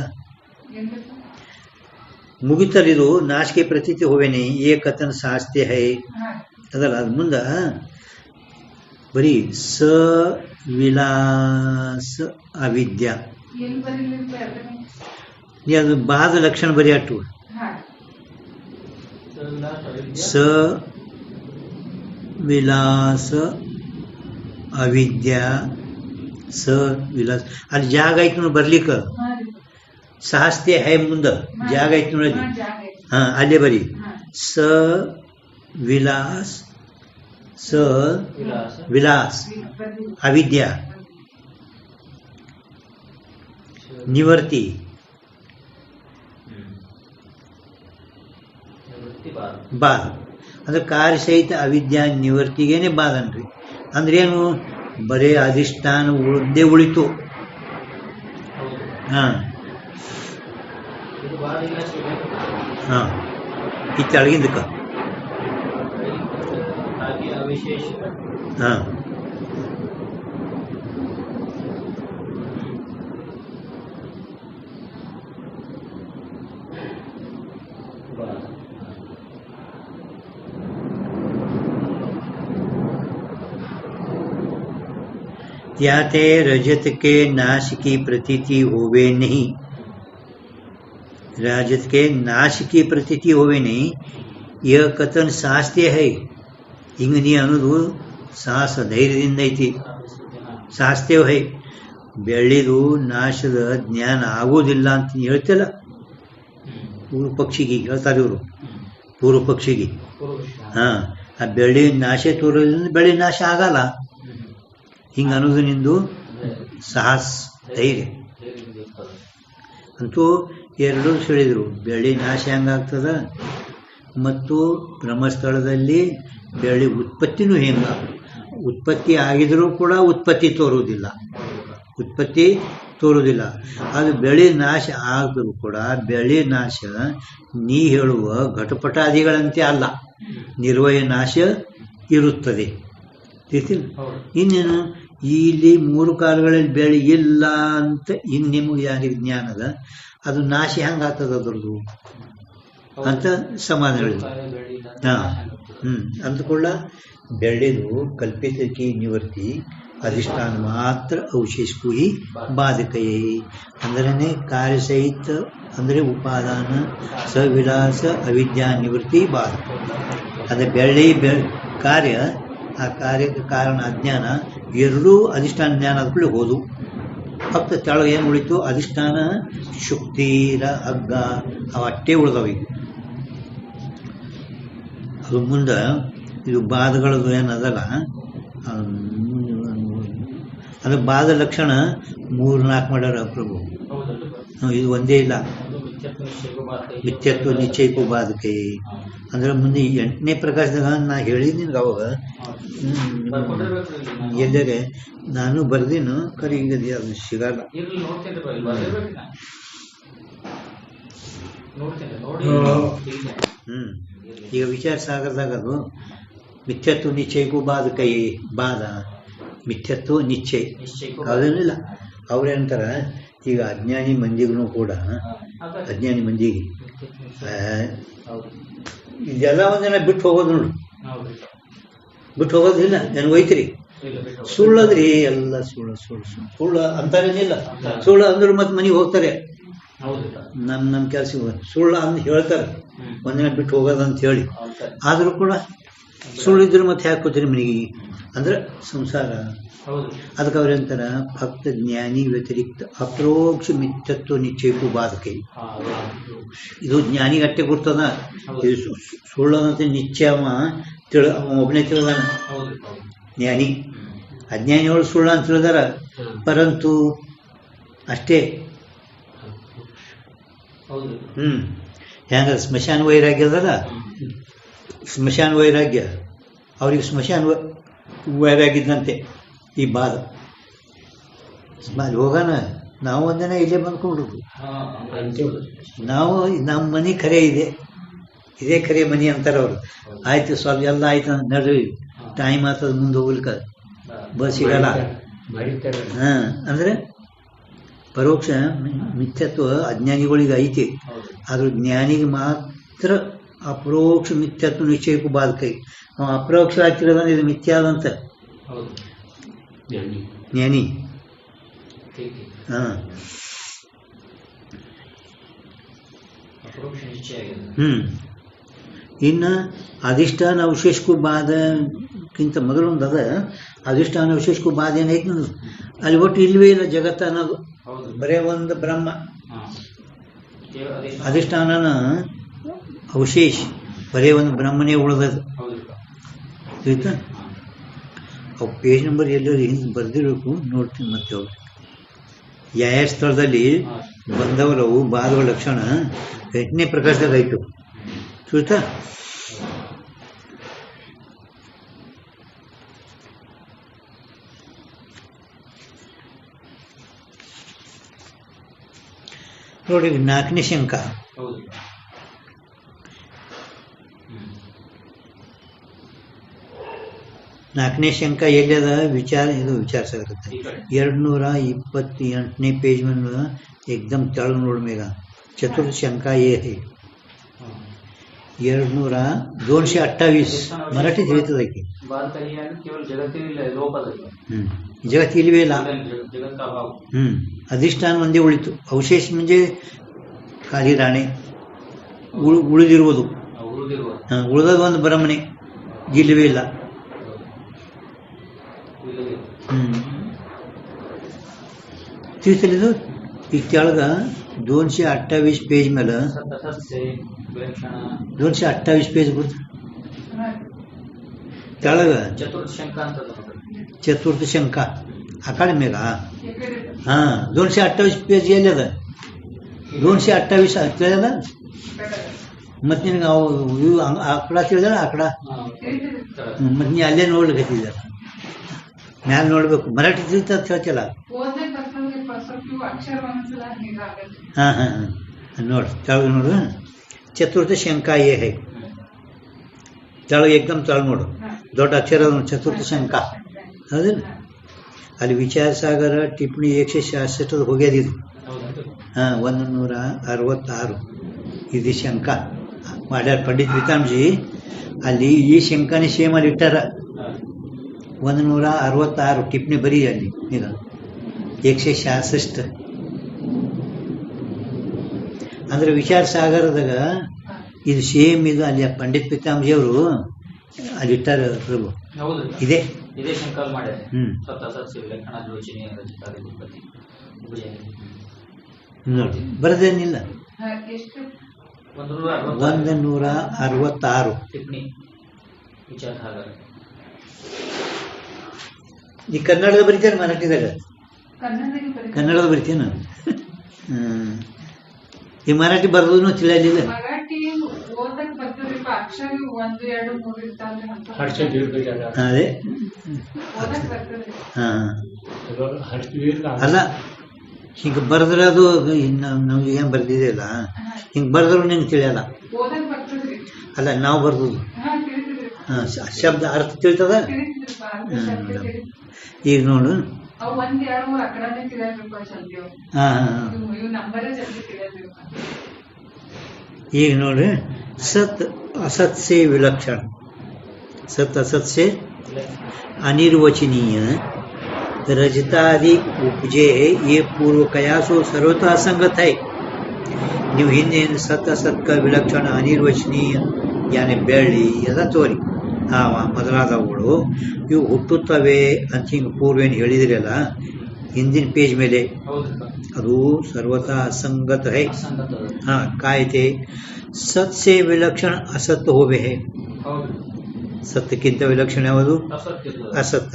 ಮುಗಿತಲಿದು ನಾಶಕ್ಕೆ ಪ್ರತೀತಿ ಹೋವೇನೆ ಏಕತನ ಶಾಸ್ತಿ ಹೈ ಅದಲ್ಲ ಅದು ಮುಂದ ಬರೀ ಸ ವಿಲಾಸ ಅವಿದ್ಯಾ ನೀ ಅದು ಬಾದ ಲಕ್ಷಣ ಬರೀ ಅಟ್ಟು ಸ ವಿಲಾಸ ಅವಿದ್ಯಾ ಸ ವಿಲಾಸ ಅಲ್ಲಿ ಜಾಗ ಐತಿ ನೋಡಿ ಬರ್ಲಿಕ್ಕ ಶಾಸ್ತಿ ಹೈ ಮುಂದ ಜಾಗ ಐತಿ ನೋಡಿ ಹಾ ಅಲ್ಲೇ ಬರೀ ಸ ವಿಲಾಸ್ स विलास अविद्या निवर्ति ಬಾಧ ಅಂದ್ರೆ ಕಾರ್ಯಸಹಿತ ಅವಿದ್ಯಾ ನಿವರ್ತಿಗೇನೆ ಬಾಧ ಅನ್ರಿ ಅಂದ್ರೆ ಏನು ಬರೇ ಅಧಿಷ್ಠಾನ ಉಳ್ದೇ ಉಳಿತು ಹಾ ಹಾ ಈ ತೆಳಗಿಂದಕ್ಕ हाँ त्याते रजत के नाश की प्रतीति होवे नहीं रजत के नाश की प्रतीति होवे नहीं यह कथन शास्त्रीय है ಹಿಂಗ ನೀ ಅನ್ನೋದು ಸಾಹಸ ಧೈರ್ಯದಿಂದ ಐತಿ ಶಾಸ್ತ್ರೇವ ಹೈ ಬೆಳ್ಳಿದು ನಾಶದ ಜ್ಞಾನ ಆಗೋದಿಲ್ಲ ಅಂತ ಹೇಳ್ತಿಲ್ಲ ಪೂರ್ವ ಪಕ್ಷಿಗೆ ಹೇಳ್ತಾರೆ ಇವರು ಪೂರ್ವ ಪಕ್ಷಿಗೆ ಹಾ ಆ ಬೆಳ್ಳಿ ನಾಶ ತೋರೋದ್ರಿಂದ ಬೆಳ್ಳಿ ನಾಶ ಆಗಲ್ಲ ಹಿಂಗ ಅನ್ನೋದು ನಿಂದು ಸಾಹಸ ಧೈರ್ಯ ಅಂತೂ ಎರಡೂ ಹೇಳಿದ್ರು ಬೆಳ್ಳಿ ನಾಶ ಹೆಂಗಾಗ್ತದ ಮತ್ತು ಬ್ರಹ್ಮಸ್ಥಳದಲ್ಲಿ ಬೆಳ್ಳಿ ಉತ್ಪತ್ತಿನೂ ಹೆಂಗ ಉತ್ಪತ್ತಿ ಆಗಿದರೂ ಕೂಡ ಉತ್ಪತ್ತಿ ತೋರುವುದಿಲ್ಲ ಅದು ಬೆಳೆ ನಾಶ ಆಗಿದ್ರೂ ಕೂಡ ಬೆಳೆ ನಾಶ ನೀ ಹೇಳುವ ಘಟಪಟಾದಿಗಳಂತೆ ಅಲ್ಲ ನಿರ್ವಯ ನಾಶ ಇರುತ್ತದೆ ಇನ್ನೇನು ಇಲ್ಲಿ ಮೂರು ಕಾಲಗಳಲ್ಲಿ ಬೆಳೆ ಇಲ್ಲ ಅಂತ ಇನ್ನು ನಿಮಗೆ ಯಾರಿಗೆ ಜ್ಞಾನದ ಅದು ನಾಶ ಹೆಂಗಾಗ್ತದ ಅದ್ರದ್ದು ಅಂತ ಸಮಾಧಾನ ಹೇಳಿದ್ರು ಹಾ ಅಂದುಕೊಳ್ಳ ಬೆಳ್ಳಿದು ಕಲ್ಪಿತಕ್ಕೆ ನಿವೃತ್ತಿ ಅಧಿಷ್ಠಾನ ಮಾತ್ರ ಅವಶೇಷಕ್ಕೂ ಹಿ ಬಾಧಕಯೇ ಅಂದ್ರೆ ಕಾರ್ಯಸಹಿತ ಅಂದರೆ ಉಪಾದಾನ ಸವಿಲಾಸ ಅವಿದ್ಯಾ ನಿವೃತ್ತಿ ಬಾಧಕ. ಅದೇ ಬೆಳ್ಳಿ ಕಾರ್ಯ, ಆ ಕಾರ್ಯಕ್ಕೆ ಕಾರಣ ಅಜ್ಞಾನ, ಎರಡೂ ಅಧಿಷ್ಠಾನ ಜ್ಞಾನ ಆದ್ಕೊಳ್ಳಿ ಹೋದು. ಫಕ್ತ ತೆಳಗೆ ಏನು ಉಳಿತು? ಅಧಿಷ್ಠಾನ ಶುಕ್ತಿರ ಹಗ್ಗ ಅವು ಅಟ್ಟೇ ಉಳಿದವು. ಅದು ಮುಂದೆ ಇದು ಬಾಧಗಳದು ಏನದಲ್ಲ, ಅದು ಬಾಧ ಲಕ್ಷಣ 3-4 ಮಾಡ್ಯಾರ ಪ್ರಭು. ಇದು ಒಂದೇ ಇಲ್ಲ. ಮಿಥ್ಯತ್ವ ನಿಶ್ಚಯಕ್ಕೂ ಬಾಧಕೆ ಅಂದ್ರೆ ಮುಂದೆ 8ನೇ ಪ್ರಕಾಶದಾಗ ನಾ ಹೇಳಿದ್ದೀನಿ ಅವಾಗ ಎಲ್ಲರೆ ನಾನು ಬರ್ದೇನು ಕರೆ ಈಗ ಅದು ಸಿಗಲ್ಲ. ಈಗ ವಿಚಾರ ಸಾಗರದಾಗ ಅದು ಮಿಥ್ಯತ್ವ ನಿಶ್ಚಯಕ್ಕೂ ಬಾಧಕೈ ಬಾಧ ಮಿಥ್ಯತ್ವ ನಿಶ್ಚಯ ಅದೇನಿಲ್ಲ. ಅವ್ರೇನಂತಾರ ಈಗ ಅಜ್ಞಾನಿ ಮಂದಿಗೂ ಕೂಡ, ಅಜ್ಞಾನಿ ಮಂದಿಗೆ ಇದೆಲ್ಲ ಒಂದಿನ ಬಿಟ್ಟು ಹೋಗೋದು ನೋಡು, ಬಿಟ್ಟು ಹೋಗೋದಿಲ್ಲ. ನನಗೆ ಒಯ್ತೀರಿ ಸುಳ್ಳದ್ರಿ, ಎಲ್ಲ ಸುಳ್ಳು ಸುಳ್ಳು ಸುಳ್ಳು ಸುಳ್ಳು ಅಂತಾರೇನಿಲ್ಲ. ಸುಳ್ಳು ಅಂದ್ರು ಮತ್ತೆ ಮನೆಗೆ ಹೋಗ್ತಾರೆ, ನಮ್ಮ ಕೆಲಸ ಸುಳ್ಳು ಅಂದ್ ಹೇಳ್ತಾರೆ, ಒಂದಿನ ಬಿಟ್ಟು ಹೋಗೋದಂತ ಹೇಳಿ. ಆದರೂ ಕೂಡ ಸುಳ್ಳಿದ್ರು ಮತ್ತೆ ಯಾಕೆ ಹೋಗ್ತೀರಿ ಮನೆಗೆ ಅಂದ್ರೆ ಸಂಸಾರ. ಅದಕ್ಕೆ ಅವ್ರಂತಾರ ಭಕ್ತ ಜ್ಞಾನಿ ವ್ಯತಿರಿಕ್ತ ಅಪ್ರೋಕ್ಷ ಮಿಥ್ಯತ್ವ ನಿಶ್ಚಯಕ್ಕೂ ಬಾಧಕೈ. ಇದು ಜ್ಞಾನಿಗೆ ಅಟ್ಟೆ ಗೊತ್ತದ, ಇದು ಸುಳ್ಳದಂತೆ ನಿಶ್ಚಯ ಒಬ್ಬನೇ ತಿಳಿದಾನ ಜ್ಞಾನಿ. ಅಜ್ಞಾನಿಗಳು ಸುಳ್ಳ ಅಂತ ತಿಳಿದಾರ, ಪರಂತು ಅಷ್ಟೇ. ಹೆಂಗ ಸ್ಮಶಾನ ವೈರಾಗ್ಯ ಅದಲ್ಲ, ಸ್ಮಶಾನ ವೈರಾಗ್ಯ ಅವ್ರಿಗೆ ಸ್ಮಶಾನ ವೈರಾಗ್ಯದಂತೆ ಈ ಬಾಧ. ಹೋಗೋಣ ನಾವು ಒಂದಿನ ಇಲ್ಲೇ ಬಂದ್ಕೊಂಡ್ರು, ನಾವು ನಮ್ಮ ಮನೆ ಖರೆ ಇದೆ, ಇದೇ ಖರೆ ಮನೆ ಅಂತಾರೆ ಅವರು. ಆಯ್ತು ಸ್ವಲ್ಪ ಎಲ್ಲ ಆಯ್ತು ನಡ್ರಿ, ಟೈಮ್ ಆಗ್ತದ ಮುಂದೆ ಹೋಗ್ಲಿಕ್ಕ ಬಸ್ ಸಿಗಲ್ಲ. ಅಂದ್ರೆ ಪರೋಕ್ಷ ಮಿಥ್ಯತ್ವ ಅಜ್ಞಾನಿಗಳಿಗೆ ಐತಿ, ಆದ್ರೂ ಜ್ಞಾನಿಗೆ ಮಾತ್ರ ಅಪರೋಕ್ಷ ಮಿಥ್ಯತ್ವ ನಿಶ್ಚಯಕ್ಕೂ ಬಾಧಕೈ. ನಾವು ಅಪರೋಕ್ಷ ಆಗ್ತಿರೋದಂದ್ರೆ ಇದು ಮಿಥ್ಯ ಆದಂತ ಜ್ಞಾನಿ. ಇನ್ನು ಅಧಿಷ್ಠಾನ ಅವಶೇಷಕ್ಕೂ ಬಾಧಕ್ಕಿಂತ ಮೊದಲೊಂದು ಅದ. ಅಧಿಷ್ಠಾನ ಅವಶೇಷಕ್ಕೂ ಬಾಧ ಏನೈತಿ ನೋಡು, ಅಲ್ಲಿ ಒಟ್ಟು ಇಲ್ವೇ ಇಲ್ಲ ಜಗತ್ತ ಅನ್ನೋದು, ಬರೇ ಒಂದು ಬ್ರಹ್ಮ. ಅಧಿಷ್ಠಾನನ ಅವಶೇಷ ಬರೇ ಒಂದು ಬ್ರಹ್ಮನೇ ಉಳಿದದು. ಆಯ್ತಾ? ಅವು ಪೇಜ್ ನಂಬರ್ ಎಲ್ಲರೂ ಹಿಂಗೆ ಬರ್ದಿರಬೇಕು, ನೋಡ್ತೀನಿ ಮತ್ತೆ ಅವ್ರು ಯಾವ ಸ್ಥಳದಲ್ಲಿ ಬಂದವರವು ಬಾಧಗಳ ಲಕ್ಷಣ 8ನೇ ಪ್ರಕಾಶದಾಗ ಆಯ್ತು. ಆಯ್ತಾ? ನೋಡಿ 4ನೇ ಶಂಕ. ನಾಲ್ಕನೇ ಶಂಕ ಎಲ್ಲದ ವಿಚಾರ, ಇದು ವಿಚಾರಿಸಾಗುತ್ತೆ 228ನೇ ಪೇಜ್ ಮೇಲೆ एकदम तळ नोड मेगा. चतुर्थ शंका ये है 228 मराठीत लिहितंय की जगात इल्वेला अधिष्ठान म्हणजे ಉಳಿತು, ಅವಶೇಷ म्हणजे ಖಾಲಿ ರಾಣೆ ಉಳಿದಿರುವುದು, ಉಳಿದದ ಒಂದು ಬ್ರಹ್ಮನೆ ಇಲ್ಲವೇ ಇಲ್ಲ. ತಿಳಿಸಲಿದು ಈಗ ಕೆಳಗ 228 ಪೇಜ್ ಮೇಲೆ 228 ಪೇಜ್ ಬರ್ತದೆ ಕೆಳಗ ಚತುರ್ಥ ಶಂಕ ಆ ಕಡೆ ಮೇಗ. 228 ಪೇಜ್ ಎಲ್ಲದ 228 ತಿಳಿದ ಮತ್ತೆ ನಿನಗೆ ಅವು ಇವು ಆಕಡ ತಿಳಿದಲ್ಲ ಆಕಡ ಮತ್ತೆ ನೀ ಅಲ್ಲೇ ನೋಡ್ಲಿಕ್ಕೆ ಮ್ಯಾಲೆ ನೋಡ್ಬೇಕು. ಮರಾಠಿ ತಿಳಿತ ಹೇಳ್ತಿಲ್ಲ. ನೋಡು ತೆಳಗ ನೋಡು ಚತುರ್ಥ ಶಂಕಾ ಏ ಹೈ ತೆಳಗ ಏಕದಮ್ ತೆಳ ನೋಡು ದೊಡ್ಡ ಅಕ್ಷರ ಚತುರ್ಥ ಶಂಕಾ ಹೌದಿಲ್ಲ. ಅಲ್ಲಿ ವಿಚಾರ ಸಾಗರ ಟಿಪ್ಪಣಿ 166 ಹೋಗ್ಯದಿದು 166 ಇದು ಶಂಕಾ ಮಾಡ್ಯಾರ ಪಂಡಿತ್ ವಿತಾಮ್ಜಿ. ಅಲ್ಲಿ ಈ ಶಂಕನಿ ಸೇಮಲ್ಲಿ ಇಟ್ಟಾರ 166 ಟಿಪ್ಪಣಿ ಬರೀ ಅಲ್ಲಿ ಈಗ 166 ಅಂದ್ರೆ ವಿಚಾರ ಸಾಗರದಾಗ ಇದು ಸೇಮ್ ಇದು ಅಲ್ಲಿ ಪಂಡಿತ್ ಪಿತಾಂಬಜಿಯವರು ಅಲ್ಲಿ ಇಟ್ಟಾರ ಪ್ರಭು ಇದೆ ನೋಡಿ ಬರದೇನಿಲ್ಲ 166 ಈ ಕನ್ನಡದ ಬರೀತೇನೆ ಮರಾಠಿದಾಗ ಕನ್ನಡದ ಬರಿತೇನ ಈ ಮರಾಠಿ ಬರೋದು ತಿಳಿಯಲಿಲ್ಲ ಅದೇ ಅಲ್ಲ ಹಿಂಗ ಬರೆದ್ರೆ ಅದು ನಮ್ಗೆ ಏನ್ ಬರ್ದಿದೆಯಲ್ಲ ಹಿಂಗ ಬರೆದ್ರು ನಿಂಗೆ ತಿಳಿಯಲ್ಲ ಅಲ್ಲ ನಾವು ಬರ್ಬೋದು ಶಬ್ದ ಅರ್ಥ ತಿಳಿತದ ಈಗ ನೋಡು ಈಗ ನೋಡ್ರಿ सत असत से विलक्षण सत असत से अनिर्वचनीय रजतादि उपजे ये पूर्व कयासो सर्वथा संगत है ನೀವು ಹಿಂದೇನು ಸತ್ ಅಸತ್ಕ ವಿಲಕ್ಷಣ ಅನಿರ್ವಚನೀಯ ಯಾನೆ ಬೆಳ್ಳಿ ಎಲ್ಲ ತೋರಿ ಮೊದಲಾದವುಗಳು ಇವು ಹುಟ್ಟುತ್ತವೆ ಅಂತ ಹಿಂಗೆ ಪೂರ್ವೇನು ಹೇಳಿದ್ರಲ್ಲ ಹಿಂದಿನ ಪೇಜ್ ಮೇಲೆ ಅದು ಸರ್ವತಾ ಅಸಂಗತ है ಕಾಯ್ತೆ सत से विलक्षण असत होवे है सत्यक्किंत विलक्षण ಯಾವುದು असत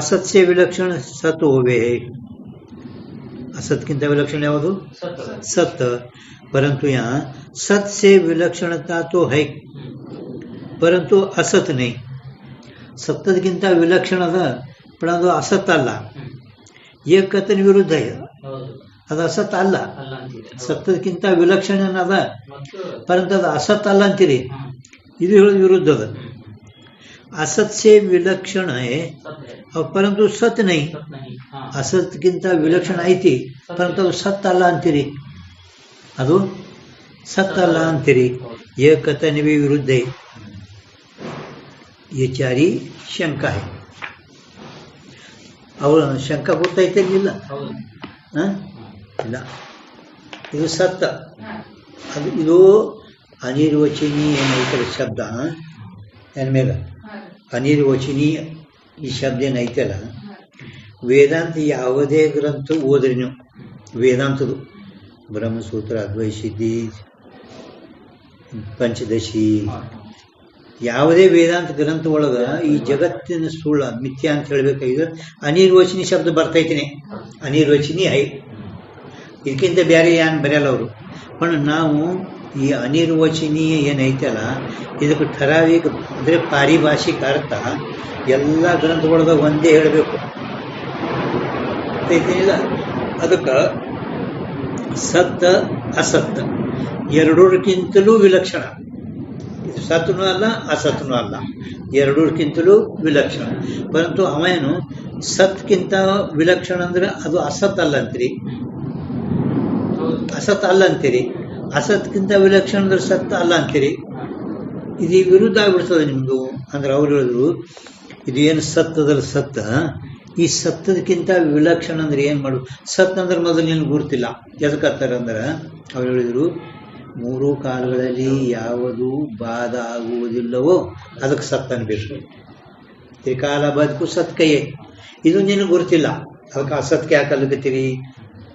असत से विलक्षण सत होवे है असतक्किंत विलक्षण ಯಾವುದು सत परंतु यहाँ सत से विलक्षणता तो है परंतु असत नहीं सत्यक्किंत विलक्षण ಅದ पण ಅದು असत ಅಲ್ಲ ಏಕತನ ವಿರುದ್ಧ ಇದೆ ಅದು असत ಅಲ್ಲ ಸತ್ಯಕ್ಕಿಂತ ವಿಲಕ್ಷಣ ಅದ ಪರಂತು ಅದು असत ಅಲ್ಲ ಅಂತೀರಿ ಇದು ಹೇಳೋದು ವಿರುದ್ಧ ಅದ असत से विलक्षण है और परंतु सत नहीं असतಕ್ಕಿಂತ ವಿಲಕ್ಷಣ ಐತಿ ಪರಂತು ಅದು ಸತ್ ಅಲ್ಲ ಅಂತೀರಿ ಅದು सत ಅಲ್ಲ ಅಂತೀರಿ ಏಕತನವೇ ವಿರುದ್ಧ ये चारी शंका है ಅವರ ಶಂಕ ಗೊತ್ತೈತೆ ಇಲ್ಲ ಇಲ್ಲ ಇದು ಸತ್ತ ಅದು ಇದು ಅನಿರ್ವಚನೀಯ ಏನೈತಲ್ಲ ಶಬ್ದ ಏನ್ಮೇಲೆ ಅನಿರ್ವಚನೀಯ ಈ ಶಬ್ದ ಏನೈತಲ್ಲ ವೇದಾಂತ ಯಾವುದೇ ಗ್ರಂಥ ಓದ್ರಿ ನೀವು ವೇದಾಂತದು ಬ್ರಹ್ಮಸೂತ್ರ ಅದ್ವೈತ ಸಿದ್ಧಿ ಪಂಚದಶಿ ಯಾವುದೇ ವೇದಾಂತ ಗ್ರಂಥ ಒಳಗ ಈ ಜಗತ್ತಿನ ಸುಳ್ಳ ಮಿಥ್ಯ ಅಂತ ಹೇಳ್ಬೇಕಾಗಿದ್ರೆ ಅನಿರ್ವಚನಿ ಶಬ್ದ ಬರ್ತೈತಿನಿ ಅನಿರ್ವಚನಿ ಐ ಇದಕ್ಕಿಂತ ಬೇರೆ ಏನು ಬರೆಯಲ್ಲ ಅವರು पण ನಾವು ಈ ಅನಿರ್ವಚನೀಯ ಏನೈತಲ್ಲ ಇದಕ್ಕೆ ठराविक ಅಂದರೆ ಪಾರಿಭಾಷಿಕ ಅರ್ಥ ಎಲ್ಲ ಗ್ರಂಥಗಳದಾಗ ಒಂದೇ ಹೇಳಬೇಕು ಇಲ್ಲ ಅದಕ್ಕೆ ಸತ್ತ ಅಸತ್ತ ಎರಡಕ್ಕಿಂತಲೂ ವಿಲಕ್ಷಣ ಇದು ಸತ್ನೂ ಅಲ್ಲ ಅಸತ್ನೂ ಅಲ್ಲ ಎರಡಕ್ಕಿಂತಲೂ ವಿಲಕ್ಷಣ ಪರಂತು ಅವೇನು ಸತ್ಕಿಂತ ವಿಲಕ್ಷಣ ಅಂದ್ರೆ ಅದು ಅಸತ್ ಅಲ್ಲ ಅಂತೀರಿ असत अल अंतीरी असत्किंत विलक्षण ಅಂದ್ರೆ ಸತ್ ಅಲ್ಲ ಅಂತೀರಿ ಇದು ವಿರುದ್ಧ ಆಗಿಬಿಡ್ತದೆ ನಿಮ್ಮದು ಅಂದ್ರೆ ಅವರು ಹೇಳಿದ್ರು ಇದು ಏನು ಸತ್ತದಲ್ಲ ಸತ್ತ ಈ ಸತ್ತದಕ್ಕಿಂತ ವಿಲಕ್ಷಣ ಅಂದ್ರೆ ಏನು ಮಾಡು ಸತ್ ಅಂದ್ರೆ ಮೊದಲು ನಿನಗೆ ಗುರುತಿಲ್ಲ ಎದಕ್ಕಂತಾರೆ ಅಂದ್ರೆ ಅವ್ರು ಹೇಳಿದ್ರು ಮೂರು ಕಾಲಗಳಲ್ಲಿ ಯಾವುದು ಬಾಧ ಆಗುವುದಿಲ್ಲವೋ ಅದಕ್ಕೆ ಸತ್ ಅನ್ಬೇಕು ತ್ರಿಕಾಲ ಬದುಕು ಸತ್ಕಯೇ ಇದು ನಿನಗೆ ಗುರುತಿಲ್ಲ ಅದಕ್ಕೆ ಅಸತ್ಕೆ ಯಾಕೆ ಅಲ್ಲಗತ್ತೀರಿ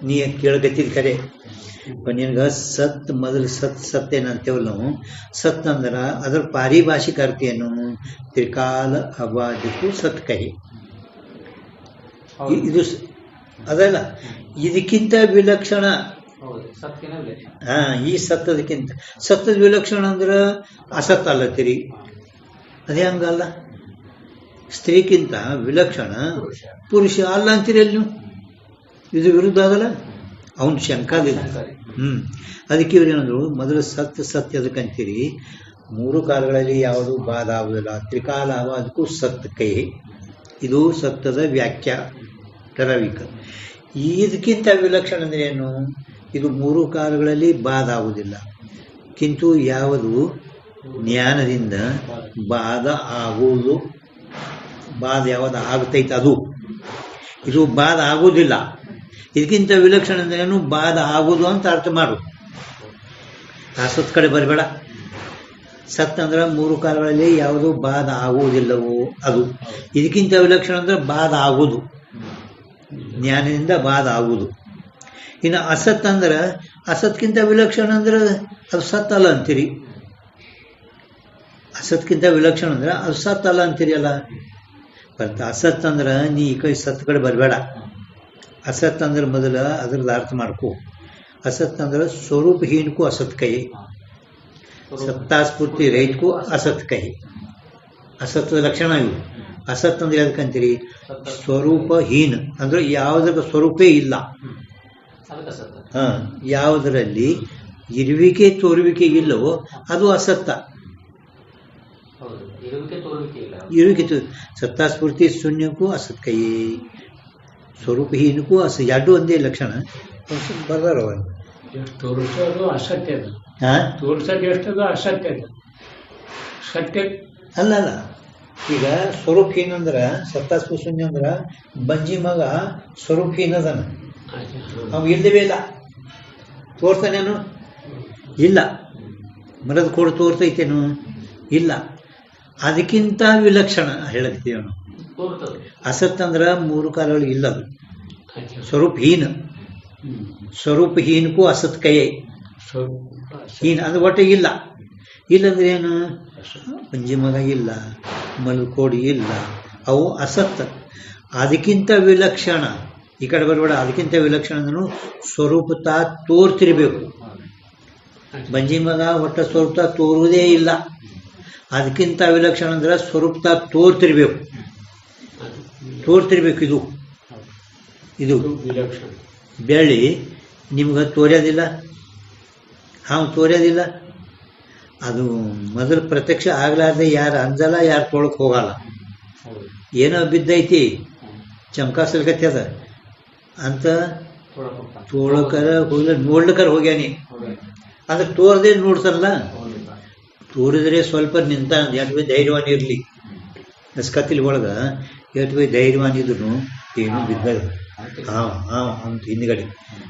ನೀ ಕೇಳಗತ್ತಿದ ಕರೆ ನಿನಗೆ ಸತ್ ಮೊದಲು ಸತ್ ಏನಂತೇವಲ್ಲ ನಾವು ಸತ್ ಅಂದ್ರೆ ಅದರ ಪಾರಿಭಾಷಿಕ ಅರ್ಥ ಏನು ತ್ರಿಕಾಲ ಅಬಾಧಕ್ಕೂ ಸತ್ ಕಹಿ ಇದು ಅದಲ್ಲ ಇದಕ್ಕಿಂತ ವಿಲಕ್ಷಣ ಈ ಸತ್ತದಕ್ಕಿಂತ ಸತ್ತದ ವಿಲಕ್ಷಣ ಅಂದ್ರೆ ಅಸತ್ ಅಲ್ಲತ್ತೀರಿ ಅದೇ ಹಂಗಲ್ಲ ಸ್ತ್ರೀಕ್ಕಿಂತ ವಿಲಕ್ಷಣ ಪುರುಷ ಅಲ್ಲ ಅಂತೀರಿ ಅಲ್ಲಿ ನೀವು ಇದು ವಿರುದ್ಧ ಆಗಲ್ಲ ಅವನು ಶಂಕಾದಿಲ್ಲ ಅದಕ್ಕೆ ಇವ್ರು ಏನಂದ್ರು ಮೊದಲು ಸತ್ಯ ಅದಕ್ಕಂತೀರಿ ಮೂರು ಕಾಲಗಳಲ್ಲಿ ಯಾವುದು ಬಾಧ ಆಗುವುದಿಲ್ಲ ತ್ರಿಕಾಲ ಅದಕ್ಕೂ ಸತ್ ಕೈ ಇದು ಸತ್ಯದ ವ್ಯಾಖ್ಯಾ ಟರವಿಕ ಇದಕ್ಕಿಂತ ವಿಲಕ್ಷಣ ಅಂದ್ರೆ ಏನು ಇದು ಮೂರು ಕಾಲಗಳಲ್ಲಿ ಬಾಧ ಆಗುವುದಿಲ್ಲ ಕಿಂತು ಯಾವುದು ಜ್ಞಾನದಿಂದ ಬಾಧ ಆಗುವುದು. ಬಾಧ ಯಾವುದು ಆಗ್ತೈತೆ ಅದು, ಇದು ಬಾಧ ಆಗುವುದಿಲ್ಲ. ಇದಕ್ಕಿಂತ ವಿಲಕ್ಷಣ ಅಂದ್ರೇನು? ಬಾಧ ಆಗುವುದು ಅಂತ ಅರ್ಥ ಮಾಡು. ಆ ಸತ್ ಕಡೆ ಬರಬೇಡ. ಸತ್ ಅಂದ್ರೆ ಮೂರು ಕಾಲಗಳಲ್ಲಿ ಯಾವುದು ಬಾಧ ಆಗುವುದಿಲ್ಲವೋ ಅದು. ಇದಕ್ಕಿಂತ ವಿಲಕ್ಷಣ ಅಂದ್ರೆ ಬಾಧ ಆಗುವುದು, ಜ್ಞಾನದಿಂದ ಬಾಧ ಆಗುವುದು. ಇನ್ನು ಅಸತ್ ಅಂದ್ರೆ, ಅಸತ್ಕಿಂತ ವಿಲಕ್ಷಣ ಅಂದ್ರೆ ಅದು ಸತ್ ಅಲ್ಲ ಅಂತೀರಿ. ಅಸತ್ಕಿಂತ ವಿಲಕ್ಷಣ ಅಂದ್ರೆ ಅದು ಸತ್ ಅಲ್ಲ ಅಂತೀರಿ ಅಲ್ಲ. ಬರ್ತ ಅಸತ್ ಅಂದ್ರೆ ನೀ ಈ ಕೈ ಸತ್ ಕಡೆ ಬರಬೇಡ. ಅಸತ್ ಅಂದ್ರೆ ಮೊದಲ ಅದ್ರದ್ದು ಅರ್ಥ ಮಾಡ್ಕೋ. ಅಸತ್ ಅಂದ್ರೆ ಸ್ವರೂಪಹೀನಕ್ಕೂ ಅಸತ್ ಕೈ, ಸತ್ತಾಸ್ಫೂರ್ತಿ ರೈತಕ್ಕೂ ಅಸತ್ ಕೈ. ಅಸತ್ವ ಲಕ್ಷಣ ಇವು. ಅಸತ್ ಅಂದ್ರೆ ಯಾವ್ದಕ್ಕಂತೀರಿ? ಸ್ವರೂಪಹೀನ ಅಂದ್ರೆ ಯಾವುದರ ಸ್ವರೂಪೇ ಇಲ್ಲ. ಯಾವುದರಲ್ಲಿ ಇರುವಿಕೆ ತೋರುವಿಕೆ ಇಲ್ಲವೋ ಅದು ಅಸತ್ತ. ಇರುವಿಕೆ ಸತ್ತಾಸ್ಫೂರ್ತಿ ಶೂನ್ಯಕ್ಕೂ ಅಸತ್ ಕೈ, ಸ್ವರೂಪಹೀನಕ್ಕೂ ಎರಡು ಒಂದೇ ಲಕ್ಷಣ ಬರ್ದಾರ. ತೋರಿಸೋದು ಅಸತ್ಯ, ತೋರಿಸೋದು ಎಷ್ಟದು ಅಸತ್ಯ, ಸತ್ಯ ಅಲ್ಲ ಅಲ್ಲ. ಈಗ ಸ್ವರೂಪಹೀನ ಅಂದ್ರ ಸತ್ತಾಸ್ಫೂರ್ತಿ ಶೂನ್ಯ ಅಂದ್ರ ಬಂಜಿ ಮಗ ಸ್ವರೂಪಹೀನದನ, ಅವ್ ಇಲ್ಲವೇ ಇಲ್ಲ. ತೋರ್ತಾನೇನು? ಇಲ್ಲ. ಮರದ ಕೂಡ ತೋರ್ತೈತೇನು? ಇಲ್ಲ. ಅದಕ್ಕಿಂತ ವಿಲಕ್ಷಣ ಹೇಳಕ್ತೀವಿ ನಾವು. ಅಸತ್ ಅಂದ್ರ ಮೂರು ಕಾಲಗಳು ಇಲ್ಲ, ಅದು ಸ್ವರೂಪಹೀನ. ಸ್ವರೂಪಹೀನಕ್ಕೂ ಅಸತ್ ಕೈ, ಹೀನ ಅಂದ್ರೆ ಒಟ್ಟಿಗೆ ಇಲ್ಲ. ಇಲ್ಲಂದ್ರೆ ಏನು? ಪಂಜಿಮಗ ಇಲ್ಲ, ಮಲ್ಕೋಡಿ ಇಲ್ಲ, ಅವು ಅಸತ್. ಅದಕ್ಕಿಂತ ವಿಲಕ್ಷಣ, ಈ ಕಡೆ ಬರಬೇಡ. ಅದಕ್ಕಿಂತ ವಿಲಕ್ಷಣ ಅಂದ್ರೂ ಸ್ವರೂಪತ ತೋರ್ತಿರ್ಬೇಕು. ಬಂಜಿ ಮಗ ಒಟ್ಟ ಸ್ವರೂಪ ತೋರುವುದೇ ಇಲ್ಲ. ಅದಕ್ಕಿಂತ ವಿಲಕ್ಷಣ ಅಂದ್ರೆ ಸ್ವರೂಪತ ತೋರ್ತಿರ್ಬೇಕು, ತೋರ್ತಿರ್ಬೇಕು. ಇದು ಇದು ಬೆಳ್ಳಿ ನಿಮ್ಗೆ ತೋರ್ಯೋದಿಲ್ಲ, ಹಾವು ತೋರ್ಯೋದಿಲ್ಲ. ಅದು ಮೊದಲು ಪ್ರತ್ಯಕ್ಷ ಆಗ್ಲಾರ್ದೆ ಯಾರು ಅಂಜಲ್ಲ, ಯಾರು ತೊಳಕ್ ಹೋಗಲ್ಲ. ಏನೋ ಬಿದ್ದೈತಿ, ಚಮಕಾಸಲ್ಕತ್ಯದ ಅಂತ ತೋಳಕರ ಹೋಗ್ಲ, ನೋಡ್ಲಿಕ್ಕರ ಹೋಗ್ಯಾನಿ ಅಂದ್ರೆ ತೋರ್ದೇ ನೋಡ್ತಾರಲ್ಲ. ತೋರಿದ್ರೆ ಸ್ವಲ್ಪ ನಿಂತ ಎಷ್ಟು ಧೈರ್ಯವಾನ್ ಇರಲಿ. ಕತ್ತಿಲಿ ಒಳಗ ಎಷ್ಟು ಧೈರ್ಯವಾನ್ ಇದ್ರು ಏನೋ ಬಿದ್ದ ಅಂತ ಹಿಂದ್ಗಡೆ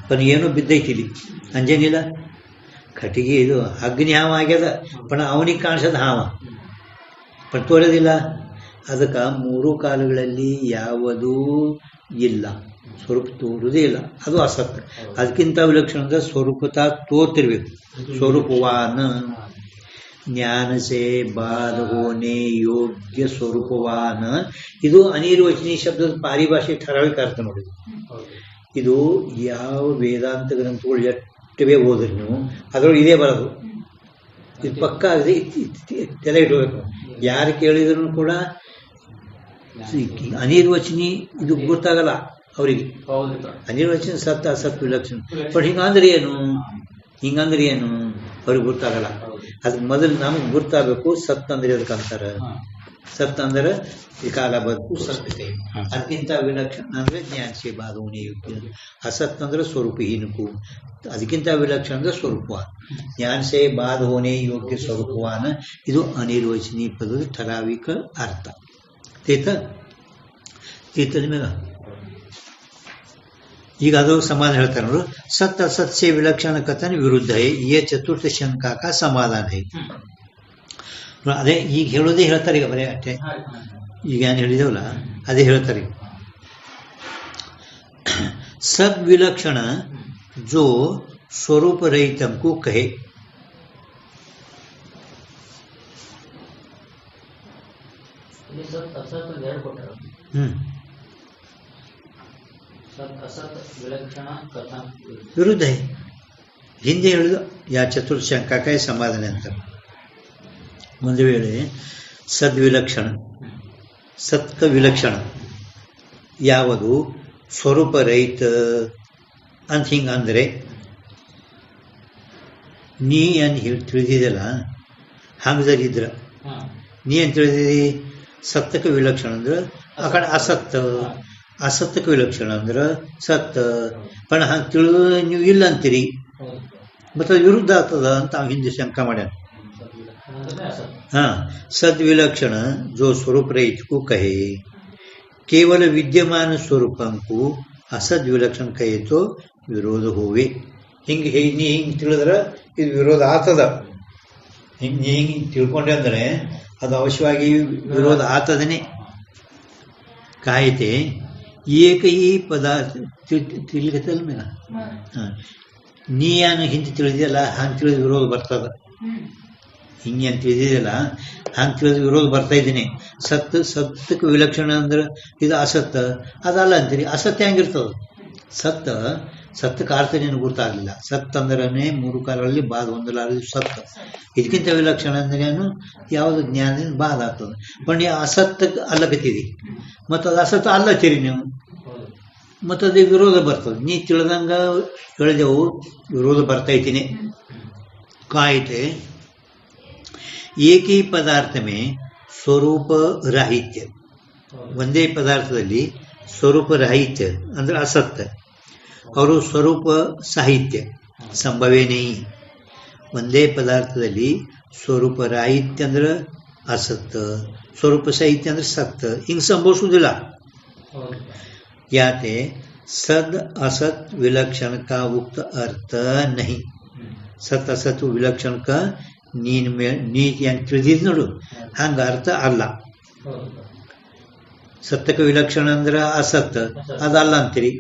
ಪನ್ ಏನೋ ಬಿದ್ದೈತಿಲಿ, ಅಂಜನಿಲ್ಲ. ಕಟ್ಟಿಗೆ ಇದು ಅಗ್ನಿ ಹಾವ ಆಗ್ಯದ, ಪಣ ಅವನಿಗೆ ಕಾಣಿಸದ ಹಾವ, ಪಣ ತೋರೋದಿಲ್ಲ. ಅದಕ್ಕೆ ಮೂರು ಕಾಲಗಳಲ್ಲಿ ಯಾವುದೂ ಇಲ್ಲ, ಸ್ವರೂಪ ತೋರುವುದೇ ಇಲ್ಲ, ಅದು ಅಸತ್. ಅದಕ್ಕಿಂತ ವಿಲಕ್ಷಣ ಅಂದ್ರೆ ಸ್ವರೂಪತ ತೋರ್ತಿರ್ಬೇಕು. ಸ್ವರೂಪವಾನ ಜ್ಞಾನ ಸೇ ಬಾಧ ಹೋನೆ ಯೋಗ್ಯ ಸ್ವರೂಪವಾನ. ಇದು ಅನಿರ್ವಚನೀಯ ಶಬ್ದದ ಪಾರಿಭಾಷೆ ಠರಾವಿಕ ಅರ್ಥ ನೋಡಿದ್ರು. ಇದು ಯಾವ ವೇದಾಂತ ಗ್ರಂಥಗಳು ಎಷ್ಟವೇ ಓದ್ರಿ ನೀವು, ಅದರೊಳಗೆ ಇದೇ ಬರೋದು. ಇದು ಪಕ್ಕ ಆಗಿದೆ, ತಲೆ ಇಟ್ಕೋಬೇಕು. ಯಾರು ಕೇಳಿದ್ರು ಕೂಡ ಅನಿರ್ವಚನಿ ಇದು ಗೊತ್ತಾಗಲ್ಲ ಅವರಿಗೆ. ಅನಿರ್ವಚನ ಸತ್ ಅಸತ್ ವಿಲಕ್ಷಣ. ಬಟ್ ಹಿಂಗಂದ್ರೆ ಏನು, ಹಿಂಗಂದ್ರೆ ಏನು ಅವ್ರಿಗೆ ಗೊತ್ತಾಗಲ್ಲ. ಅದಕ್ಕೆ ಮೊದಲು ನಮಗೆ ಗೊತ್ತಾಗಬೇಕು. ಸತ್ ಅಂದ್ರೆ ಅದಕ್ಕಂತಾರ, ಸತ್ ಅಂದ್ರೆ ಕಾಲ ಬದುಕು ಸತ್ಯತೆ. ಅದಕ್ಕಿಂತ ವಿಲಕ್ಷಣ ಅಂದ್ರೆ ಜ್ಞಾನಸೇ ಬಾಧವನೇ ಯೋಗ್ಯ. ಅಸತ್ ಅಂದ್ರೆ ಸ್ವರೂಪಹೀನಕ್ಕೂ, ಅದಕ್ಕಿಂತ ವಿಲಕ್ಷಣ ಅಂದ್ರೆ ಸ್ವರೂಪವಾನ. ಜ್ಞಾನಸೇ ಬಾಧವನೇ ಯೋಗ್ಯ ಸ್ವರೂಪವಾನ. ಇದು ಅನಿರ್ವಚನೀಯ ಪದದ ಠರಾವಿಕ ಅರ್ಥ. ತೀತ ನಿಮಗ ಈಗ ಅದು ಸಮಾಧಾನ ಹೇಳ್ತಾರೆ ನೋಡು. ಸತ್ असत से विलक्षण कथन विरुद्ध है, ये चतुर्थ शंका का समाधान है. ಅದೇ ಈಗ ಹೇಳೋದೇ ಹೇಳ್ತಾರೆ. ಈಗ ಬರೀ ಅಷ್ಟೇ, ಈಗ ಏನು ಹೇಳಿದೇವಲ್ಲ ಅದೇ ಹೇಳ್ತಾರೆ. सद विलक्षण जो स्वरूप रहितम को कहे. ವಿರುದ್ಧ ಹಿಂದೆ ಹೇಳಿದು ಯಾ ಚತುರ್ಥ ಶಂಕಾಕಾಯ ಸಮಾಧಾನ ಅಂತ. ಒಂದು ವೇಳೆ ಸದ್ವಿಲಕ್ಷಣ, ಸತ್ಕ ವಿಲಕ್ಷಣ ಯಾವುದು ಸ್ವರೂಪ ರಹಿತ ಅಂತ ಹಿಂಗಂದ್ರೆ, ನೀ ಏನು ತಿಳಿದಿದೆಲ್ಲ ಹಂಗದಲ್ಲಿದ್ರ ನೀ ಏನು ತಿಳಿದಿದಿ? ಸತ್ತಕ ವಿಲಕ್ಷಣ ಅಂದ್ರೆ ಆ ಕಡೆ ಅಸತ್, ಅಸತ್ತಕ ವಿಲಕ್ಷಣ ಅಂದ್ರೆ ಸತ್. ಪಣ ಹಂಗೆ ತಿಳಿದು ನೀವು ಇಲ್ಲ ಅಂತೀರಿ, ಮತ್ತು ಅದು ವಿರುದ್ಧ ಆಗ್ತದ ಅಂತ ಅವ್ನು ಹಿಂದೆ ಶಂಕ ಮಾಡ್ಯಾನ. हाँ, सद विलक्षण जो स्वरूप रहित को कहे, केवल विद्यमान स्वरूपं को असद विलक्षण कहे तो विरोध होवे. ಹಿಂಗೆ ನೀ ಹಿಂಗೆ ತಿಳಿದ್ರೆ ಇದು ವಿರೋಧ ಆಗ್ತದ. ಹಿಂಗೆ ನೀ ಹಿಂಗೆ ತಿಳ್ಕೊಂಡೆ ಅಂದ್ರೆ ಅದು ಅವಶ್ಯವಾಗಿ ವಿರೋಧ ಆಗ್ತದನೆ. ಕಾಯಿತೆ ಏಕ ಈ ಪದಾರ್ಥ ತಿಳಿಗತ್ತಲ್ಲ ಮೇಲ. ನೀ ಏನು ಹಿಂದೆ ತಿಳಿದಿಲ್ಲ ಹಂಗೆ ತಿಳಿದ ವಿರೋಧ ಬರ್ತದ. ಹಿಂಗೆ ಅಂತ ತಿಳಿದಿಲ್ಲ ಹಂಗೆ ತಿಳಿದ ವಿರೋಧ ಬರ್ತಾ ಇದ್ದೀನಿ. ಸತ್ತಕ್ಕೆ ವಿಲಕ್ಷಣ ಅಂದ್ರೆ ಇದು ಅಸತ್ತ, ಅದಲ್ಲ ಅಂತೀರಿ. ಅಸತ್ಯ ಹೆಂಗಿರ್ತದ? ಸತ್ತಕ್ಕೆ ಅರ್ಥ ನೀನು ಗೊತ್ತಾಗಲಿಲ್ಲ. ಸತ್ ಅಂದ್ರೇ ಮೂರು ಕಾಲಗಳಲ್ಲಿ ಬಾಧ ಹೊಂದಲಾರದು ಸತ್ತ. ಇದಕ್ಕಿಂತ ವಿಲಕ್ಷಣ ಅಂದ್ರೇನು? ಯಾವುದು ಜ್ಞಾನದಿಂದ ಬಾಧ ಆಗ್ತದೆ. ಬಟ್ ನೀವು ಅಸತ್ತಕ್ಕೆ ಅಲ್ಲಕತ್ತೀರಿ ಮತ್ತು ಅದು ಅಸತ್ತ ಅಲ್ಲತ್ತೀರಿ ನೀವು, ಮತ್ತು ಅದೇ ವಿರೋಧ ಬರ್ತದೆ. ನೀ ತಿಳಿದಂಗ ಹೇಳಿದೆವು ವಿರೋಧ ಬರ್ತೈತಿನಿ. ಕಾಯಿತೆ ಏಕೀ ಪದಾರ್ಥ ಮೇ ಸ್ವರೂಪ ರಾಹಿತ್ಯ, ಒಂದೇ ಪದಾರ್ಥದಲ್ಲಿ ಸ್ವರೂಪ ರಾಹಿತ್ಯ ಅಂದ್ರೆ ಅಸತ್ಯ. ಅವರು ಸ್ವರೂಪ ಸಾಹಿತ್ಯ ಸಂಭವೇ ನಹಿ. ಒಂದೇ ಪದಾರ್ಥದಲ್ಲಿ ಸ್ವರೂಪ ರಾಹಿತ್ಯ ಅಂದ್ರೆ ಅಸತ್, ಸ್ವರೂಪ ಸಾಹಿತ್ಯ ಅಂದ್ರೆ ಸತ್, ಹಿಂಗೆ ಸಂಭವಿಸುವುದಿಲ್ಲ. ಯಾತೆ ಸದ್ ಅಸತ್ ವಿಲಕ್ಷಣ का उक्त अर्थ नहीं. ಸತ್ ಅಸತ್ ವಿಲಕ್ಷಣ का ನೀ ಏನು ತಿಳಿದಿದ್ ನೋಡು ಹಂಗ ಅರ್ಥ ಅಲ್ಲ. ಸತ್ತಕ್ಕೆ ವಿಲಕ್ಷಣ ಅಂದ್ರೆ ಅಸತ್, ಅದಲ್ಲ ಅಂತೀರಿ.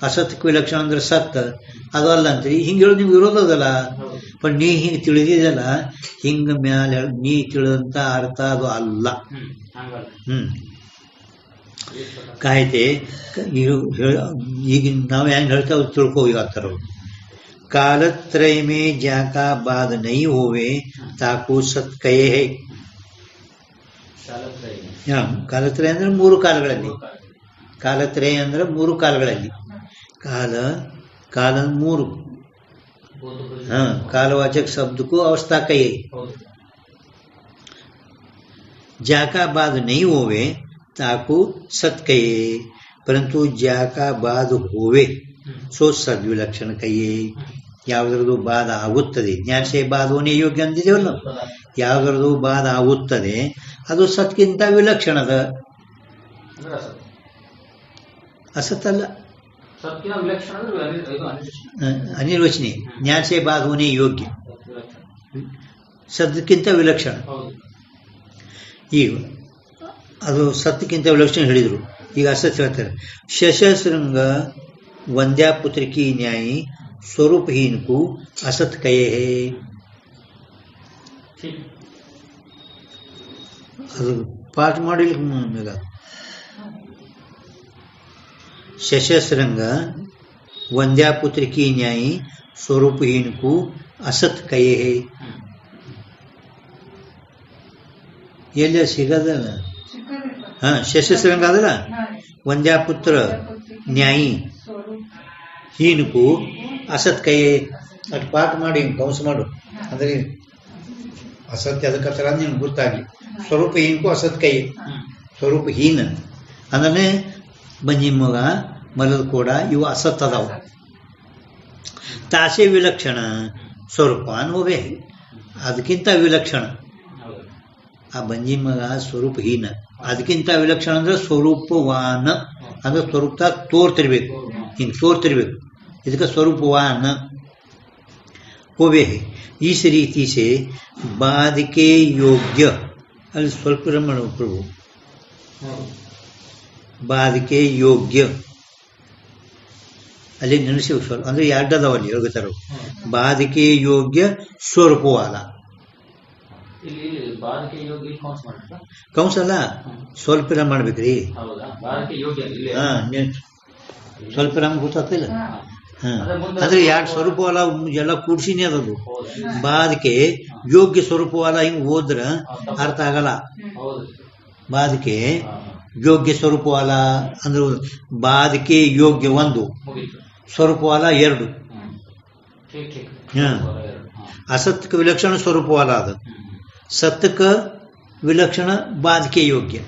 ಅಸತ್ಯಕ್ಕೆ ವಿಲಕ್ಷಣ ಅಂದ್ರೆ ಸತ್, ಅದು ಅಲ್ಲ ಅಂತೀರಿ. ಹಿಂಗೆ ಹೇಳೋದು ನಿಮ್ಗೆ ವಿರೋಧ ಅದಲ್ಲ. ಬಟ್ ನೀ ಹಿಂಗೆ ತಿಳಿದಿದಲ್ಲ, ಹಿಂಗ ಮ್ಯಾಲೆ ನೀ ತಿಳಿದಂತ ಅರ್ಥ ಅದು ಅಲ್ಲ. ಕಾಯ್ತೆ ಈಗ ನಾವು ಹೆಂಗೆ ಹೇಳ್ತಾವ ತಿಳ್ಕೋ ಆಗ್ತಾರ. कालत्रय में जाका बाद नहीं होवे ताको सತ್ ಕಯೇ ಹೈ. ಕಾಲತ್ರಯ ಅಂದ್ರೆ ಮೂರು ಕಾಲಗಳಲ್ಲಿ. ಕಾಲತ್ರಯ ಅಂದ್ರೆ ಮೂರು ಕಾಲಗಳಲ್ಲಿ. ಕಾಲ ಮೂರು. कालवाचक शब्द को अवस्था कहिए. जाका बाद नहीं होवे ताको सत कहिए, परंतु जाका बाद होवे सो सद्विलक्षण कहिए. ಯಾವುದರದು ಬಾಧ ಆಗುತ್ತದೆ, ಜ್ಞಾನಶಯ ಬಾಧವನ್ನೇ ಯೋಗ್ಯ ಅಂದಿದ್ದೇವಲ್ಲ, ಯಾವುದರದು ಬಾಧ ಆಗುತ್ತದೆ ಅದು ಸತ್ಗಿಂತ ವಿಲಕ್ಷಣದ. ಅಸತ್ತಲ್ಲ, ಅನಿರ್ವಚನೀಯ. ಜ್ಞಾನಶಯ ಬಾಧವನ್ನೇ ಯೋಗ್ಯ, ಸತ್ಕ್ಕಿಂತ ವಿಲಕ್ಷಣ. ಈಗ ಅದು ಸತ್ಯಕ್ಕಿಂತ ವಿಲಕ್ಷಣ ಹೇಳಿದರು. ಈಗ ಅಸತ್ ಹೇಳ್ತಾರೆ. ಶಶಶೃಂಗ ವಂದ್ಯಾಪುತ್ರಿಕಿ ನ್ಯಾಯಿ स्वरूपहीन को असत कहे है. ಅದು ಪಾಠ ಮಾಡಿಲ್ಲ. ಶಶಶೃಂಗ ವಂದ್ಯಾಪುತ್ರಿಕಿ ನ್ಯಾಯಿ ಸ್ವರೂಪहीन को असत कहे है. ಎಲ್ಲ ಸಿಗದಲ್ಲ. ಶಶಶೃಂಗ ಅದಲ್ಲ, ವಂದ್ಯಾಪುತ್ರ ನ್ಯಾಯಿ ಹೀನಕು ಅಸತ್ ಕೈಯೇ. ಅಟ್ ಪಾಠ ಮಾಡಿ ಕೌನ್ಸ್ ಮಾಡು ಅಂದ್ರೆ ಅಸತ್ಯ ಅದಕ್ಕತ್ರ ನಿಮ್ಗೆ ಗೊತ್ತಾಗ್ಲಿ. ಸ್ವರೂಪ ಹೀನಕು ಅಸತ್ ಕೈ, ಸ್ವರೂಪ ಹೀನ ಅಂದ್ರೆ ಬಂಜಿ ಮಗ ಮಲದ ಕೂಡ ಇವು ಅಸತ್ ಅದಾವ. ತಾಸೆ ವಿಲಕ್ಷಣ ಸ್ವರೂಪಾನ್ ಹೋವೆ, ಅದಕ್ಕಿಂತ ವಿಲಕ್ಷಣ. ಆ ಬಂಜಿ ಮಗ ಸ್ವರೂಪ ಹೀನ, ಅದಕ್ಕಿಂತ ವಿಲಕ್ಷಣ ಅಂದ್ರೆ ಸ್ವರೂಪವಾನ ಅಂದ್ರೆ ಸ್ವರೂಪ ತೋರ್ತಿರ್ಬೇಕು, ಹಿಂಗೆ ತೋರ್ತಿರ್ಬೇಕು. ಇದಕ್ಕೆ ಸ್ವರೂಪವಾನ ಹೋವೆ. इस रीति से बाद के योग्य ಅಲ್ಲಿ ಸ್ವಲ್ಪ ರಮಣ ಪ್ರಭು बाद के योग्य ಅಲ್ಲಿ ನೆನೆಸಿ ಸ್ವಲ್ಪ ಅಂದ್ರೆ ಎರಡದವಲ್ಲಿ ಹೇಳ್ತಾರೆ. बाद के योग्य ಸ್ವರೂಪವಾಲ ಕೌನ್ಸ್ ಅಲ್ಲ, ಸ್ವಲ್ಪ ರಮ ಮಾಡ್ಬೇಕ್ರಿ. ಸ್ವಲ್ಪ ರಮ ಗೊತ್ತಾಗ್ತಿಲ್ಲ. ಅಂದ್ರೆ ಎರಡು ಸ್ವರೂಪವಾಲ ಎಲ್ಲ ಕೂಡ್ಸಿನೇ ಅದದು. ಬಾದಕ್ಕೆ ಯೋಗ್ಯ ಸ್ವರೂಪವಾಲ ಹಿಂಗ್ ಹೋದ್ರ ಅರ್ಥ ಆಗಲ್ಲ. ಬಾದಕ್ಕೆ ಯೋಗ್ಯ ಸ್ವರೂಪವಾಲ ಅಂದ್ರೆ ಬಾದಕ್ಕೆ ಯೋಗ್ಯ ಒಂದು, ಸ್ವರೂಪವಾಲ ಎರಡು. ಅಸತ್ಕ ವಿಲಕ್ಷಣ ಸ್ವರೂಪವಾಲ ಅದು, ಸತ್ಕ ವಿಲಕ್ಷಣ ಬಾದಕ್ಕೆ ಯೋಗ್ಯ.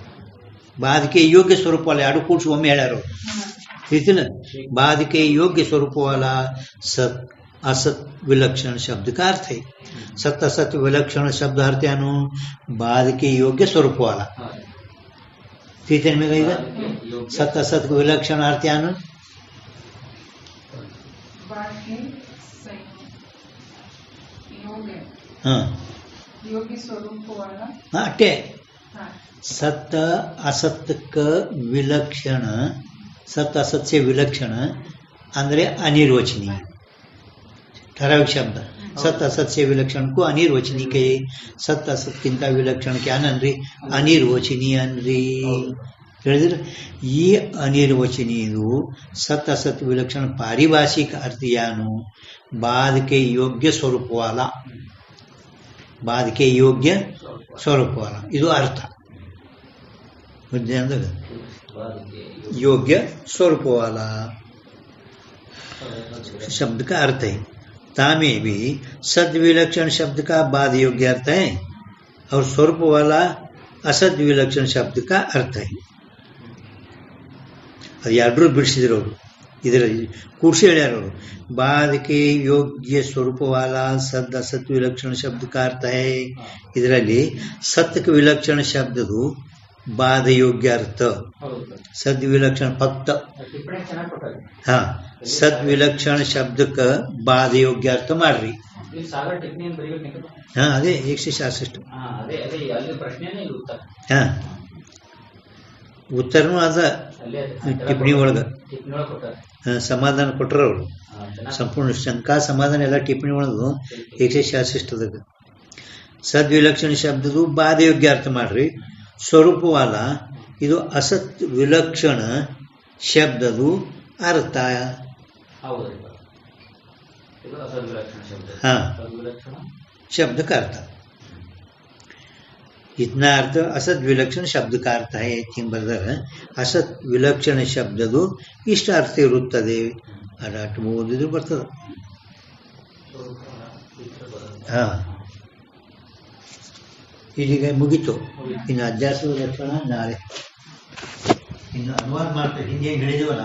ಬಾದಕ್ಕೆ ಯೋಗ್ಯ ಸ್ವರೂಪವಾಲ ಎರಡು ಕೂಡ್ಸಿ ಒಮ್ಮೆ ಹೇಳ್ಯಾರ. ತಿಳಿತಿಲ್ಲ. ಬಾದಕ್ಕೆ ಯೋಗ್ಯ ಸ್ವರೂಪವಾಲ ಸತ್ असत विलक्षण शब्द का अर्थ है। सत असत विलक्षण शब्द अर्थ यानो बाद के योग्य स्वरूप वाला। तीसरे में कहेगा सत असत विलक्षण अर्थ यानो हाँ योग्य स्वरूप वाला हाँ अट्टे सत असत क विलक्षण सत असत से विलक्षण अंदरे अनिर्वचनीय ठराविक शब्द सत असत से विलक्षण को अनिर्वचनीय कहे सत असत किंತ विलक्षण क्या अन्री अनिर्वचनीय अन्री ಹೇಳಿದ್ರೆ ಈ ಅನಿರ್ವಚನೀಯರು ಸತ್ असत विलक्षण पारिभाषिक अर्थ यानो बाद के योग्य स्वरूप वाला बाद के योग्य स्वरूप वाला ಇದು ಅರ್ಥ योग्य स्वरूप वाला शब्द का अर्थ है। तामे भी सद विलक्षण शब्द का बाद योग्य अर्थ है और स्वरूप वाला असद विलक्षण शब्द का अर्थ है। ಅದು ಎರಡರೂ ಬಿಡಿಸಿದ್ರು ಅವರು ಇದರಲ್ಲಿ ಕೂಡಿಸಿ ಹೇಳ್ಯಾರ ಅವರು बाद के योग्य स्वरूप वाला सद असत विलक्षण शब्द का अर्थ है। ಇದರಲ್ಲಿ सत्य विलक्षण शब्दದು बाद योग्य अर्थ सद विलक्षण फक्त हाँ सद विलक्षण शब्द का बाद योग्य अर्थ ಮಾಡ್ರಿ हाँ ಅದೇ 166 हाँ ಉತ್ತರನೂ ಅದ ಟಿಪ್ಪಣಿ ಒಳಗ ಸಮಾಧಾನ ಕೊಟ್ಟರು ಅವರು ಸಂಪೂರ್ಣ ಶಂಕಾ ಸಮಾಧಾನ ಎಲ್ಲ ಟಿಪ್ಪಣಿ ಒಳಗು 166 ಅದಾಗ ಸದ್ವಿಲಕ್ಷಣ ಶಬ್ದದು ಬಾಧ ಯೋಗ್ಯ ಅರ್ಥ ಮಾಡ್ರಿ ಸ್ವರೂಪ ವಾಲ ಇದು असत विलक्षण शब्दದು अर्थ हाँ शब्द का अर्थ इतना अर्थ असत विलक्षण शब्द का अर्थ है बರೆದರೆ असत विलक्षण शब्दದು ಇಷ್ಟ ಅರ್ಥ ಇರುತ್ತದೆ ಅದಾಟ ಓದಿದ್ರು ಬರ್ತದೆ ಹಾ ಇದೀಗ ಮುಗಿತು ಇನ್ನು ಅಧ್ಯಾಸ ಲಕ್ಷಣ ನಾಳೆ ಇನ್ನು ಅನುವಾದ ಮಾಡ್ತಾರೆ ಹಿಂಗೆ ಹೇಳಿದವಲ್ಲ